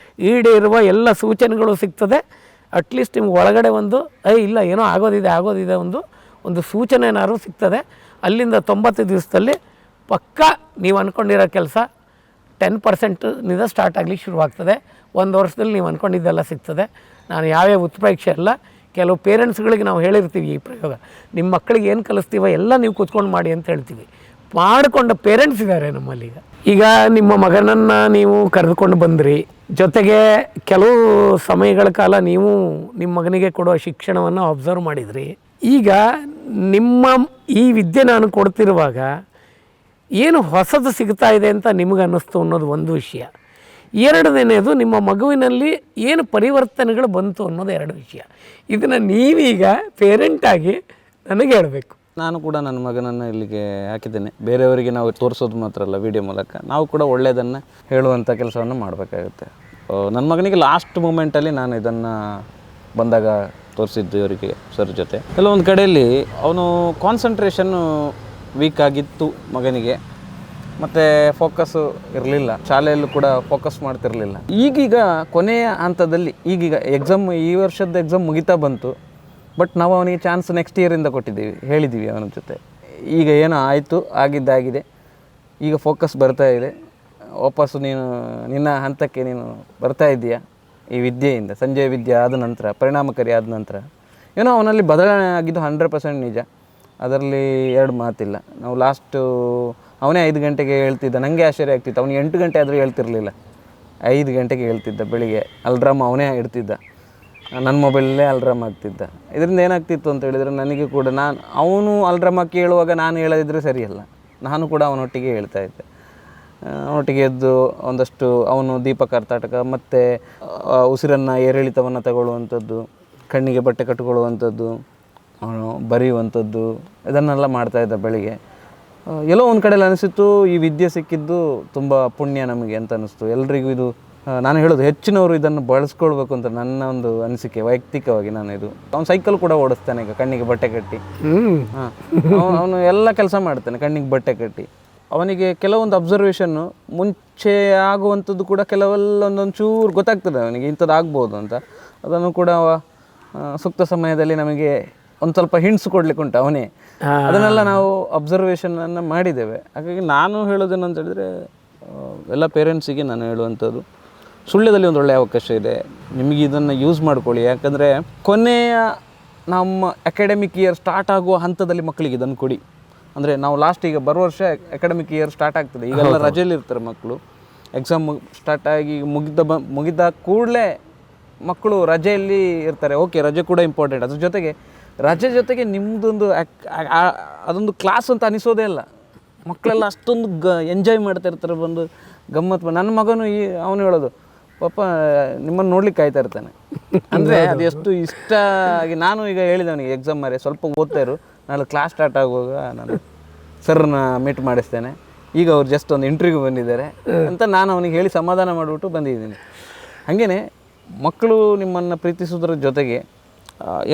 ಈಡೇರುವ ಎಲ್ಲ ಸೂಚನೆಗಳು ಸಿಗ್ತದೆ. ಅಟ್ಲೀಸ್ಟ್ ನಿಮ್ಗೆ ಒಳಗಡೆ ಒಂದು ಇಲ್ಲ ಏನೋ ಆಗೋದಿದೆ ಒಂದು ಸೂಚನೆ ಏನಾದ್ರು ಸಿಗ್ತದೆ. ಅಲ್ಲಿಂದ 90 ದಿವಸದಲ್ಲಿ ಪಕ್ಕಾ ನೀವು ಅಂದ್ಕೊಂಡಿರೋ ಕೆಲಸ 10%ನಿಂದ ಸ್ಟಾರ್ಟ್ ಆಗಲಿಕ್ಕೆ ಶುರುವಾಗ್ತದೆ. 1 ವರ್ಷದಲ್ಲಿ ನೀವು ಅಂದ್ಕೊಂಡಿದ್ದೆಲ್ಲ ಸಿಗ್ತದೆ. ನಾನು ಯಾವ್ಯಾವ ಉತ್ಪ್ರೇಕ್ಷೆ ಅಲ್ಲ, ಕೆಲವು ಪೇರೆಂಟ್ಸ್ಗಳಿಗೆ ನಾವು ಹೇಳಿರ್ತೀವಿ ಈ ಪ್ರಯೋಗ, ನಿಮ್ಮ ಮಕ್ಕಳಿಗೆ ಏನು ಕಲಿಸ್ತೀವೋ ಎಲ್ಲ ನೀವು ಕೂತ್ಕೊಂಡು ಮಾಡಿ ಅಂತ ಹೇಳ್ತೀವಿ. ಮಾಡಿಕೊಂಡ ಪೇರೆಂಟ್ಸ್ ಇದ್ದಾರೆ ನಮ್ಮಲ್ಲಿ. ಈಗ ನಿಮ್ಮ ಮಗನನ್ನು ನೀವು ಕರೆದುಕೊಂಡು ಬಂದ್ರಿ, ಜೊತೆಗೆ ಕೆಲವು ಸಮಯಗಳ ಕಾಲ ನೀವು ನಿಮ್ಮ ಮಗನಿಗೆ ಕೊಡುವ ಶಿಕ್ಷಣವನ್ನು ಅಬ್ಸರ್ವ್ ಮಾಡಿದ್ರಿ. ಈಗ ನಿಮ್ಮ ಈ ವಿದ್ಯೆ ನಾನು ಕೊಡ್ತಿರುವಾಗ ಏನು ಹೊಸದು ಸಿಗ್ತಾ ಇದೆ ಅಂತ ನಿಮಗೆ ಅನ್ನಿಸ್ತು ಅನ್ನೋದು ಒಂದು ವಿಷಯ. ಎರಡನೇದು ನಿಮ್ಮ ಮಗುವಿನಲ್ಲಿ ಏನು ಪರಿವರ್ತನೆಗಳು ಬಂತು ಅನ್ನೋದು 2 ವಿಷಯ. ಇದನ್ನು ನೀವೀಗ ಪೇರೆಂಟಾಗಿ ನನಗೆ ಹೇಳಬೇಕು. ನಾನು ಕೂಡ ನನ್ನ ಮಗನನ್ನು ಇಲ್ಲಿಗೆ ಹಾಕಿದ್ದೇನೆ. ಬೇರೆಯವರಿಗೆ ನಾವು ತೋರಿಸೋದು ಮಾತ್ರ ಅಲ್ಲ, ವಿಡಿಯೋ ಮೂಲಕ ನಾವು ಕೂಡ ಒಳ್ಳೆಯದನ್ನು ಹೇಳುವಂಥ ಕೆಲಸವನ್ನು ಮಾಡಬೇಕಾಗುತ್ತೆ. ನನ್ನ ಮಗನಿಗೆ ಲಾಸ್ಟ್ ಮೂಮೆಂಟಲ್ಲಿ ನಾನು ಇದನ್ನು ಬಂದಾಗ ತೋರಿಸಿದ್ದು ಇವರಿಗೆ ಸರ್ ಜೊತೆ. ಕೆಲವೊಂದು ಕಡೆಯಲ್ಲಿ ಅವನು ಕಾನ್ಸಂಟ್ರೇಷನ್ನು ವೀಕ್ ಆಗಿತ್ತು ಮಗನಿಗೆ, ಮತ್ತು ಫೋಕಸ್ಸು ಇರಲಿಲ್ಲ. ಶಾಲೆಯಲ್ಲೂ ಕೂಡ ಫೋಕಸ್ ಮಾಡ್ತಿರಲಿಲ್ಲ. ಈಗೀಗ ಕೊನೆಯ ಹಂತದಲ್ಲಿ ಈಗೀಗ ಈ ವರ್ಷದ ಎಕ್ಸಾಮ್ ಮುಗಿತಾ ಬಂತು. ಬಟ್ ನಾವು ಅವನಿಗೆ ಚಾನ್ಸ್ ನೆಕ್ಸ್ಟ್ ಇಯರಿಂದ ಕೊಟ್ಟಿದ್ದೀವಿ, ಹೇಳಿದ್ದೀವಿ ಅವನ ಜೊತೆ. ಈಗ ಏನೋ ಆಯಿತು, ಆಗಿದ್ದಾಗಿದೆ. ಈಗ ಫೋಕಸ್ ಬರ್ತಾ ಇದೆ. ವಾಪಸ್ಸು ನೀನು ನಿನ್ನ ಹಂತಕ್ಕೆ ನೀನು ಬರ್ತಾ ಇದ್ದೀಯಾ ಈ ವಿದ್ಯೆಯಿಂದ. ಸಂಜೆಯ ವಿದ್ಯೆ ಆದ ನಂತರ, ಪರಿಣಾಮಕಾರಿ ಆದ ನಂತರ ಏನೋ ಅವನಲ್ಲಿ ಬದಲಾವಣೆ ಆಗಿದ್ದು 100% ನಿಜ. ಅದರಲ್ಲಿ 2 ಮಾತಿಲ್ಲ. ನಾವು ಲಾಸ್ಟು ಅವನೇ 5 ಗಂಟೆಗೆ ಹೇಳ್ತಿದ್ದ. ನನಗೆ ಆಶ್ಚರ್ಯ ಆಗ್ತಿತ್ತು. ಅವನು 8 ಗಂಟೆ ಆದರೂ ಹೇಳ್ತಿರಲಿಲ್ಲ, 5 ಗಂಟೆಗೆ ಹೇಳ್ತಿದ್ದ. ಬೆಳಿಗ್ಗೆ ಅಲ್ರಾಮ್ ಅವನೇ ಇಡ್ತಿದ್ದ, ನನ್ನ ಮೊಬೈಲಲ್ಲೇ ಅಲ್ರಾಮ್ ಆಗ್ತಿದ್ದ. ಇದರಿಂದ ಏನಾಗ್ತಿತ್ತು ಅಂತ ಹೇಳಿದರೆ, ನನಗೆ ಕೂಡ ಅವನು ಅಲ್ರಾಮ್ ಹಾಕಿ ಹೇಳುವಾಗ ನಾನು ಹೇಳದಿದ್ದರೆ ಸರಿಯಲ್ಲ. ನಾನು ಕೂಡ ಅವನೊಟ್ಟಿಗೆ ಹೇಳ್ತಾ ಇದ್ದೆ. ಅವನೊಟ್ಟಿಗೆ ಎದ್ದು ಒಂದಷ್ಟು ಅವನು ದೀಪ ಕರ್ತಾಟಕ ಮತ್ತು ಉಸಿರನ್ನು ಏರಿಳಿತವನ್ನು ತಗೊಳ್ಳುವಂಥದ್ದು, ಕಣ್ಣಿಗೆ ಬಟ್ಟೆ ಕಟ್ಟಿಕೊಳ್ಳುವಂಥದ್ದು, ಅವನು ಬರೆಯುವಂಥದ್ದು, ಇದನ್ನೆಲ್ಲ ಮಾಡ್ತಾಯಿದ್ದ ಬೆಳಿಗ್ಗೆ. ಎಲ್ಲೋ ಒಂದು ಕಡೆಯಲ್ಲಿ ಅನಿಸಿತ್ತು, ಈ ವಿದ್ಯೆ ಸಿಕ್ಕಿದ್ದು ತುಂಬ ಪುಣ್ಯ ನಮಗೆ ಅಂತ ಅನ್ನಿಸ್ತು. ಎಲ್ರಿಗೂ ಇದು ನಾನು ಹೇಳೋದು, ಹೆಚ್ಚಿನವರು ಇದನ್ನು ಬಳಸ್ಕೊಳ್ಬೇಕು ಅಂತ ನನ್ನ ಒಂದು ಅನಿಸಿಕೆ ವೈಯಕ್ತಿಕವಾಗಿ. ನಾನು ಅವನು ಸೈಕಲ್ ಕೂಡ ಓಡಿಸ್ತಾನೆ ಈಗ, ಕಣ್ಣಿಗೆ ಬಟ್ಟೆ ಕಟ್ಟಿ. ಅವನು ಎಲ್ಲ ಕೆಲಸ ಮಾಡ್ತಾನೆ ಕಣ್ಣಿಗೆ ಬಟ್ಟೆ ಕಟ್ಟಿ. ಅವನಿಗೆ ಕೆಲವೊಂದು ಅಬ್ಸರ್ವೇಷನ್ನು ಮುಂಚೆ ಆಗುವಂಥದ್ದು ಕೂಡ ಕೆಲವೊಂದೊಂದು ಚೂರು ಗೊತ್ತಾಗ್ತದೆ ಅವನಿಗೆ, ಇಂಥದ್ದು ಆಗ್ಬೋದು ಅಂತ. ಅದನ್ನು ಕೂಡ ಸೂಕ್ತ ಸಮಯದಲ್ಲಿ ನಮಗೆ ಒಂದು ಸ್ವಲ್ಪ ಹಿಂಟ್ಸ್ ಕೊಡ್ಲಿಕ್ಕೆ ಉಂಟು ಅವನೇ. ಅದನ್ನೆಲ್ಲ ನಾವು ಅಬ್ಸರ್ವೇಷನನ್ನು ಮಾಡಿದ್ದೇವೆ. ಹಾಗಾಗಿ ನಾನು ಹೇಳೋದೇನು ಅಂತ ಹೇಳಿದರೆ, ಎಲ್ಲ ಪೇರೆಂಟ್ಸಿಗೆ ನಾನು ಹೇಳುವಂಥದ್ದು, ಸುಳ್ಯದಲ್ಲಿ ಒಂದು ಒಳ್ಳೆಯ ಅವಕಾಶ ಇದೆ, ನಿಮಗೆ ಇದನ್ನು ಯೂಸ್ ಮಾಡ್ಕೊಳ್ಳಿ. ಯಾಕಂದರೆ ಕೊನೆಯ ನಮ್ಮ ಅಕಾಡೆಮಿಕ್ ಇಯರ್ ಸ್ಟಾರ್ಟ್ ಆಗುವ ಹಂತದಲ್ಲಿ ಮಕ್ಕಳಿಗೆ ಇದನ್ನು ಕೊಡಿ. ಅಂದರೆ ನಾವು ಲಾಸ್ಟ್ ಈಗ ಬರೋ ವರ್ಷ ಅಕಾಡೆಮಿಕ್ ಇಯರ್ ಸ್ಟಾರ್ಟ್ ಆಗ್ತದೆ. ಈಗೆಲ್ಲ ರಜೆಯಲ್ಲಿ ಇರ್ತಾರೆ ಮಕ್ಕಳು. ಎಕ್ಸಾಮ್ ಸ್ಟಾರ್ಟ್ ಆಗಿ ಮುಗಿದ ಕೂಡಲೇ ಮಕ್ಕಳು ರಜೆಯಲ್ಲಿ ಇರ್ತಾರೆ. ಓಕೆ, ರಜೆ ಕೂಡ ಇಂಪಾರ್ಟೆಂಟ್. ಅದ್ರ ಜೊತೆಗೆ ರಜೆ ಜೊತೆಗೆ ನಿಮ್ಮದೊಂದು ಅದೊಂದು ಕ್ಲಾಸ್ ಅಂತ ಅನಿಸೋದೇ ಇಲ್ಲ. ಮಕ್ಕಳೆಲ್ಲ ಅಷ್ಟೊಂದು ಎಂಜಾಯ್ ಮಾಡ್ತಾ ಇರ್ತಾರೆ, ಬಂದು ಗಮ್ಮತ್ತು. ನನ್ನ ಮಗನು ಅವನು ಹೇಳೋದು, ಪಾಪ ನಿಮ್ಮನ್ನು ನೋಡ್ಲಿಕ್ಕೆ ಕಾಯ್ತಾ ಇರ್ತಾನೆ. ಅಂದರೆ ಅದು ಎಷ್ಟು ಇಷ್ಟ ಆಗಿ. ನಾನು ಈಗ ಹೇಳಿದೆ ಅವನಿಗೆ, ಎಕ್ಸಾಮ್ ಮಾರೆ ಸ್ವಲ್ಪ ಓದ್ತಾ ಇರು, ನಾಳೆ ಕ್ಲಾಸ್ ಸ್ಟಾರ್ಟ್ ಆಗುವಾಗ ನಾನು ಸರ್ನ ಮೀಟ್ ಮಾಡಿಸ್ತೇನೆ, ಈಗ ಅವ್ರು ಜಸ್ಟ್ ಒಂದು ಇಂಟರ್ವ್ಯೂಗೆ ಬಂದಿದ್ದಾರೆ ಅಂತ ನಾನು ಅವನಿಗೆ ಹೇಳಿ ಸಮಾಧಾನ ಮಾಡಿಬಿಟ್ಟು ಬಂದಿದ್ದೀನಿ. ಹಾಗೇ ಮಕ್ಕಳು ನಿಮ್ಮನ್ನು ಪ್ರೀತಿಸೋದ್ರ ಜೊತೆಗೆ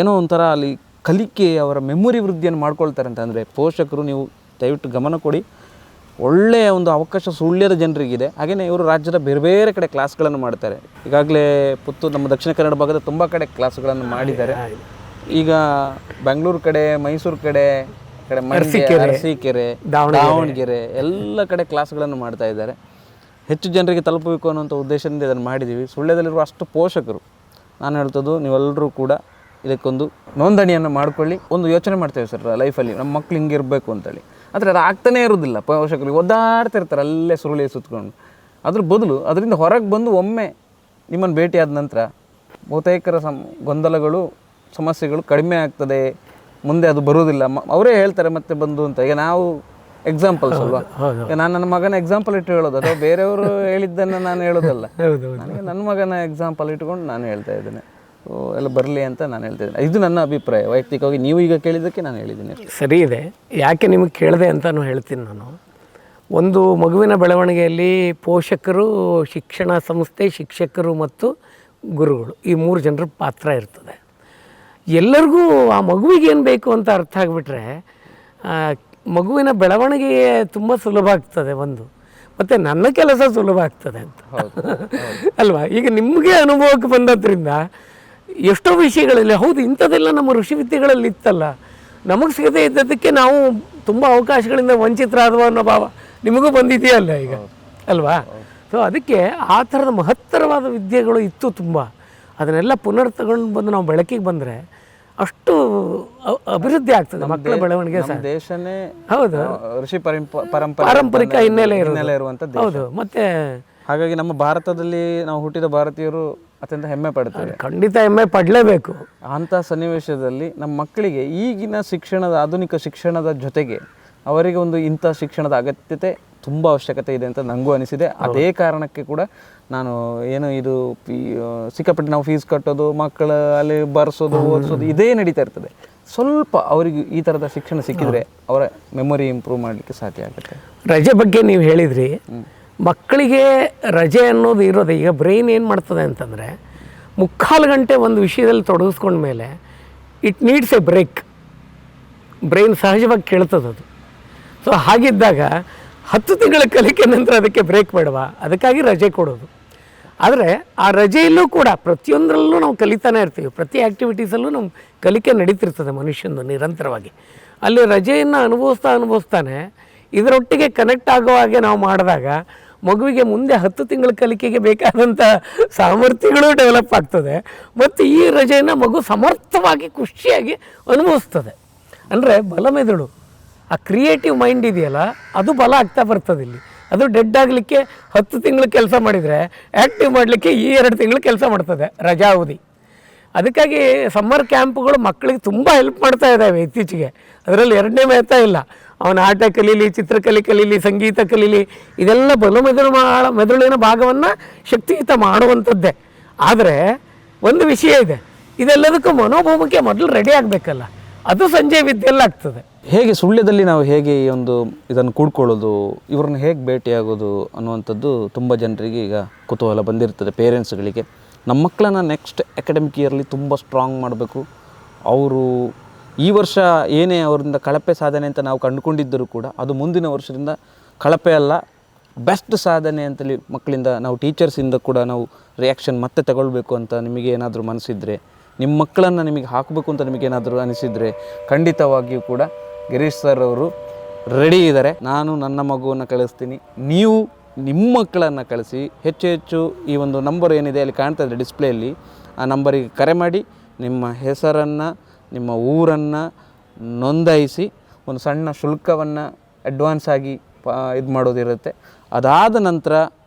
ಏನೋ ಒಂಥರ ಅಲ್ಲಿ ಕಲಿಕೆ ಅವರ ಮೆಮೊರಿ ವೃದ್ಧಿಯನ್ನು ಮಾಡ್ಕೊಳ್ತಾರೆ ಅಂತ. ಅಂದರೆ ಪೋಷಕರು ನೀವು ದಯವಿಟ್ಟು ಗಮನ ಕೊಡಿ, ಒಳ್ಳೆಯ ಒಂದು ಅವಕಾಶ ಸುಳ್ಯದ ಜನರಿಗಿದೆ. ಹಾಗೆಯೇ ಇವರು ರಾಜ್ಯದ ಬೇರೆ ಬೇರೆ ಕಡೆ ಕ್ಲಾಸ್ಗಳನ್ನು ಮಾಡ್ತಾರೆ. ಈಗಾಗಲೇ ಪುತ್ತೂರು ನಮ್ಮ ದಕ್ಷಿಣ ಕನ್ನಡ ಭಾಗದ ತುಂಬ ಕಡೆ ಕ್ಲಾಸ್ಗಳನ್ನು ಮಾಡಿದ್ದಾರೆ. ಈಗ ಬೆಂಗಳೂರು ಕಡೆ, ಮೈಸೂರು ಕಡೆ, ಅರಸೀಕೆರೆ, ದಾವಣಗೆರೆ ಎಲ್ಲ ಕಡೆ ಕ್ಲಾಸ್ಗಳನ್ನು ಮಾಡ್ತಾ ಇದ್ದಾರೆ. ಹೆಚ್ಚು ಜನರಿಗೆ ತಲುಪಬೇಕು ಅನ್ನೋಂಥ ಉದ್ದೇಶದಿಂದ ಇದನ್ನು ಮಾಡಿದ್ದೀವಿ. ಸುಳ್ಯದಲ್ಲಿರುವ ಅಷ್ಟು ಪೋಷಕರು ನಾನು ಹೇಳ್ತದ್ದು, ನೀವೆಲ್ಲರೂ ಕೂಡ ಇದಕ್ಕೊಂದು ನೋಂದಣಿಯನ್ನು ಮಾಡ್ಕೊಳ್ಳಿ. ಒಂದು ಯೋಚನೆ ಮಾಡ್ತೇವೆ ಸರ್ ಲೈಫಲ್ಲಿ ನಮ್ಮ ಮಕ್ಳು ಹಿಂಗಿರಬೇಕು ಅಂತೇಳಿ, ಆದರೆ ಅದು ಆಗ್ತಾನೇ ಇರೋದಿಲ್ಲ. ಪೋಷಕರಿಗೆ ಒದ್ದಾಡ್ತಿರ್ತಾರೆ ಅಲ್ಲೇ ಸುರುಳಿ ಸುತ್ಕೊಂಡು. ಅದ್ರ ಬದಲು ಅದರಿಂದ ಹೊರಗೆ ಬಂದು ಒಮ್ಮೆ ನಿಮ್ಮನ್ನು ಭೇಟಿಯಾದ ನಂತರ ಬಹುತೇಕರ ಗೊಂದಲಗಳು, ಸಮಸ್ಯೆಗಳು ಕಡಿಮೆ ಆಗ್ತದೆ, ಮುಂದೆ ಅದು ಬರೋದಿಲ್ಲ. ಅವರೇ ಹೇಳ್ತಾರೆ ಮತ್ತೆ ಬಂದು ಅಂತ. ಈಗ ನಾವು ಎಕ್ಸಾಂಪಲ್ಸ್ ಅಲ್ವಾ, ಈಗ ನಾನು ನನ್ನ ಮಗನ ಎಕ್ಸಾಂಪಲ್ ಇಟ್ಟು ಹೇಳೋದು, ಅಥವಾ ಬೇರೆಯವರು ಹೇಳಿದ್ದನ್ನು ನಾನು ಹೇಳೋದಲ್ಲ. ನನಗೆ ನನ್ನ ಮಗನ ಎಕ್ಸಾಂಪಲ್ ಇಟ್ಕೊಂಡು ನಾನು ಹೇಳ್ತಾ ಇದ್ದೇನೆ. ಎಲ್ಲ ಬರಲಿ ಅಂತ ನಾನು ಹೇಳ್ತಿದ್ದೇನೆ. ಇದು ನನ್ನ ಅಭಿಪ್ರಾಯ ವೈಯಕ್ತಿಕವಾಗಿ. ನೀವು ಈಗ ಕೇಳಿದ್ದಕ್ಕೆ ನಾನು ಹೇಳಿದ್ದೀನಿ. ಸರಿ ಇದೆ. ಯಾಕೆ ನಿಮಗೆ ಕೇಳಿದೆ ಅಂತಲೂ ಹೇಳ್ತೀನಿ ನಾನು. ಒಂದು ಮಗುವಿನ ಬೆಳವಣಿಗೆಯಲ್ಲಿ ಪೋಷಕರು, ಶಿಕ್ಷಣ ಸಂಸ್ಥೆ, ಶಿಕ್ಷಕರು ಮತ್ತು ಗುರುಗಳು, ಈ 3 ಜನರ ಪಾತ್ರ ಇರ್ತದೆ. ಎಲ್ಲರಿಗೂ ಆ ಮಗುವಿಗೆ ಏನು ಬೇಕು ಅಂತ ಅರ್ಥ ಆಗಿಬಿಟ್ರೆ ಮಗುವಿನ ಬೆಳವಣಿಗೆ ತುಂಬ ಸುಲಭ ಆಗ್ತದೆ ಒಂದು, ಮತ್ತು ನನ್ನ ಕೆಲಸ ಸುಲಭ ಆಗ್ತದೆ ಅಂತ ಅಲ್ವಾ. ಈಗ ನಿಮಗೆ ಅನುಭವಕ್ಕೆ ಬಂದದ್ರಿಂದ ಎಷ್ಟೋ ವಿಷಯಗಳಲ್ಲಿ ಹೌದು ಇಂಥದ್ದೆಲ್ಲ ನಮ್ಮ ಋಷಿ ವಿದ್ಯೆಗಳಲ್ಲಿ ಇತ್ತಲ್ಲ, ನಮಗೆ ಸಿಗದೇ ಇದ್ದದಕ್ಕೆ ನಾವು ತುಂಬ ಅವಕಾಶಗಳಿಂದ ವಂಚಿತರಾದವ ಅನ್ನೋ ಭಾವ ನಿಮಗೂ ಬಂದಿದೆಯಲ್ಲ ಈಗ ಅಲ್ವಾ. ಸೊ ಅದಕ್ಕೆ ಆ ಥರದ ಮಹತ್ತರವಾದ ವಿದ್ಯೆಗಳು ಇತ್ತು ತುಂಬ. ಅದನ್ನೆಲ್ಲ ಪುನರ್ ತಗೊಂಡು ಬಂದು ನಾವು ಬೆಳಕಿಗೆ ಬಂದರೆ ಅಷ್ಟು ಅಭಿವೃದ್ಧಿ ಆಗ್ತದೆ ಮಕ್ಕಳ ಬೆಳವಣಿಗೆ ಸಹ. ದೇಶನೇ ಹೌದು, ಋಷಿ ಪಾರಂಪರಿಕ ಹಿನ್ನೆಲೆ ಇರುವಂಥದ್ದು. ಹೌದು. ಮತ್ತೆ ಹಾಗಾಗಿ ನಮ್ಮ ಭಾರತದಲ್ಲಿ ನಾವು ಹುಟ್ಟಿದ ಭಾರತೀಯರು ಅತ್ಯಂತ ಹೆಮ್ಮೆ ಪಡ್ತಾರೆ. ಖಂಡಿತ ಹೆಮ್ಮೆ ಪಡಲೇಬೇಕು. ಅಂಥ ಸನ್ನಿವೇಶದಲ್ಲಿ ನಮ್ಮ ಮಕ್ಕಳಿಗೆ ಈಗಿನ ಶಿಕ್ಷಣದ, ಆಧುನಿಕ ಶಿಕ್ಷಣದ ಜೊತೆಗೆ ಅವರಿಗೆ ಒಂದು ಇಂಥ ಶಿಕ್ಷಣದ ಅಗತ್ಯತೆ ತುಂಬ ಅವಶ್ಯಕತೆ ಇದೆ ಅಂತ ನನಗೂ ಅನಿಸಿದೆ. ಅದೇ ಕಾರಣಕ್ಕೆ ಕೂಡ ನಾನು ಏನು ಇದು ಸಿಕ್ಕಾಪಟ್ಟೆ ನಾವು ಫೀಸ್ ಕಟ್ಟೋದು, ಮಕ್ಕಳ ಅಲ್ಲಿ ಬರ್ಸೋದು, ಓದಿಸೋದು ಇದೇ ನಡೀತಾ ಇರ್ತದೆ. ಸ್ವಲ್ಪ ಅವರಿಗೆ ಈ ಥರದ ಶಿಕ್ಷಣ ಸಿಕ್ಕಿದ್ರೆ ಅವರ ಮೆಮೊರಿ ಇಂಪ್ರೂವ್ ಮಾಡಲಿಕ್ಕೆ ಸಾಧ್ಯ ಆಗುತ್ತೆ. ರಜೆ ಬಗ್ಗೆ ನೀವು ಹೇಳಿದ್ರಿ. ಮಕ್ಕಳಿಗೆ ರಜೆ ಅನ್ನೋದು ಇರೋದು, ಈಗ ಬ್ರೈನ್ ಏನು ಮಾಡ್ತದೆ ಅಂತಂದರೆ 3/4 ಗಂಟೆ ಒಂದು ವಿಷಯದಲ್ಲಿ ತೊಡಗಿಸ್ಕೊಂಡ್ಮೇಲೆ it needs a break. Brain ಸಹಜವಾಗಿ ಕೇಳ್ತದದು. ಸೊ ಹಾಗಿದ್ದಾಗ 10 ತಿಂಗಳ ಕಲಿಕೆ ನಂತರ ಅದಕ್ಕೆ ಬ್ರೇಕ್ ಬೇಡವಾ, ಅದಕ್ಕಾಗಿ ರಜೆ ಕೊಡೋದು. ಆದರೆ ಆ ರಜೆಯಲ್ಲೂ ಕೂಡ ಪ್ರತಿಯೊಂದರಲ್ಲೂ ನಾವು ಕಲಿತಾನೆ ಇರ್ತೀವಿ. ಪ್ರತಿ ಆ್ಯಕ್ಟಿವಿಟೀಸಲ್ಲೂ ನಮ್ಮ ಕಲಿಕೆ ನಡೀತಿರ್ತದೆ ಮನುಷ್ಯಂದು ನಿರಂತರವಾಗಿ. ಅಲ್ಲಿ ರಜೆಯನ್ನು ಅನುಭವಿಸ್ತಾನೆ ಇದರೊಟ್ಟಿಗೆ ಕನೆಕ್ಟ್ ಆಗೋ ಹಾಗೆ ನಾವು ಮಾಡಿದಾಗ ಮಗುವಿಗೆ ಮುಂದೆ 10 ತಿಂಗಳ ಕಲಿಕೆಗೆ ಬೇಕಾದಂಥ ಸಾಮರ್ಥ್ಯಗಳು ಡೆವಲಪ್ ಆಗ್ತದೆ. ಮತ್ತು ಈ ರಜೆಯನ್ನು ಮಗು ಸಮರ್ಥವಾಗಿ ಖುಷಿಯಾಗಿ ಅನುಭವಿಸ್ತದೆ. ಅಂದರೆ ಬಲಮೆದುಳು, ಆ ಕ್ರಿಯೇಟಿವ್ ಮೈಂಡ್ ಇದೆಯಲ್ಲ, ಅದು ಬಲ ಆಗ್ತಾ ಬರ್ತದೆ ಇಲ್ಲಿ. ಅದು ಡೆಡ್ ಆಗಲಿಕ್ಕೆ 10 ತಿಂಗಳು ಕೆಲಸ ಮಾಡಿದರೆ ಆ್ಯಕ್ಟಿವ್ ಮಾಡಲಿಕ್ಕೆ ಈ 2 ತಿಂಗಳು ಕೆಲಸ ಮಾಡ್ತದೆ ರಜಾ ಅವಧಿ. ಅದಕ್ಕಾಗಿ ಸಮ್ಮರ್ ಕ್ಯಾಂಪ್ಗಳು ಮಕ್ಕಳಿಗೆ ತುಂಬ ಹೆಲ್ಪ್ ಮಾಡ್ತಾ ಇದ್ದಾವೆ ಇತ್ತೀಚೆಗೆ. ಅದರಲ್ಲಿ ಎರಡನೇ ಮಾತಾ ಇಲ್ಲ. ಅವನ ಆಟ ಕಲೀಲಿ, ಚಿತ್ರಕಲೆ ಕಲೀಲಿ, ಸಂಗೀತ ಕಲೀಲಿ, ಇದೆಲ್ಲ ಮೆದುಳಿನ ಭಾಗವನ್ನು ಶಕ್ತಿಯುತ ಮಾಡುವಂಥದ್ದೇ. ಆದರೆ ಒಂದು ವಿಷಯ ಇದೆ, ಇದೆಲ್ಲದಕ್ಕೂ ಮನೋಭಾವಕ್ಕೆ ಮೊದಲು ರೆಡಿ ಆಗಬೇಕಲ್ಲ, ಅದು ಸಂಜೆ ವಿದ್ಯೆಯಲ್ಲಾಗ್ತದೆ. ಹೇಗೆ ಸುಳ್ಯದಲ್ಲಿ ನಾವು ಹೇಗೆ ಈ ಒಂದು ಇದನ್ನು ಕೂಡ್ಕೊಳ್ಳೋದು, ಇವ್ರನ್ನ ಹೇಗೆ ಭೇಟಿಯಾಗೋದು ಅನ್ನುವಂಥದ್ದು ತುಂಬ ಜನರಿಗೆ ಈಗ ಕುತೂಹಲ ಬಂದಿರ್ತದೆ. ಪೇರೆಂಟ್ಸ್ಗಳಿಗೆ ನಮ್ಮ ಮಕ್ಕಳನ್ನ ನೆಕ್ಸ್ಟ್ ಅಕಾಡೆಮಿಕ್ ಇಯರ್ಲಿ ತುಂಬ ಸ್ಟ್ರಾಂಗ್ ಮಾಡಬೇಕು. ಅವರು ಈ ವರ್ಷ ಏನೇ ಅವರಿಂದ ಕಳಪೆ ಸಾಧನೆ ಅಂತ ನಾವು ಕಂಡುಕೊಂಡಿದ್ದರೂ ಕೂಡ ಅದು ಮುಂದಿನ ವರ್ಷದಿಂದ ಕಳಪೆ ಅಲ್ಲ, ಬೆಸ್ಟ್ ಸಾಧನೆ ಅಂತೇಳಿ ಮಕ್ಕಳಿಂದ ನಾವು ಟೀಚರ್ಸಿಂದ ಕೂಡ ನಾವು ರಿಯಾಕ್ಷನ್ ಮತ್ತೆ ತಗೊಳ್ಬೇಕು ಅಂತ ನಿಮಗೆ ಏನಾದರೂ ಮನಸ್ಸಿದ್ರೆ, ನಿಮ್ಮ ಮಕ್ಕಳನ್ನು ನಿಮಗೆ ಹಾಕಬೇಕು ಅಂತ ನಿಮಗೇನಾದರೂ ಅನಿಸಿದರೆ ಖಂಡಿತವಾಗಿಯೂ ಕೂಡ ಗಿರೀಶ್ ಸರ್ ಅವರು ರೆಡಿ ಇದ್ದಾರೆ. ನಾನು ನನ್ನ ಮಗುವನ್ನು ಕಳಿಸ್ತೀನಿ, ನೀವು ನಿಮ್ಮ ಮಕ್ಕಳನ್ನು ಕಳಿಸಿ. ಹೆಚ್ಚು ಈ ಒಂದು ನಂಬರ್ ಏನಿದೆ ಅಲ್ಲಿ ಕಾಣ್ತಾ ಇದೆ ಡಿಸ್ಪ್ಲೇಯಲ್ಲಿ, ಆ ನಂಬರಿಗೆ ಕರೆ ಮಾಡಿ ನಿಮ್ಮ ಹೆಸರನ್ನು, ನಿಮ್ಮ ಊರನ್ನು ನೋಂದಾಯಿಸಿ ಒಂದು ಸಣ್ಣ ಶುಲ್ಕವನ್ನು ಅಡ್ವಾನ್ಸ್ ಆಗಿ ಇದು ಮಾಡೋದಿರುತ್ತೆ. ಅದಾದ ನಂತರ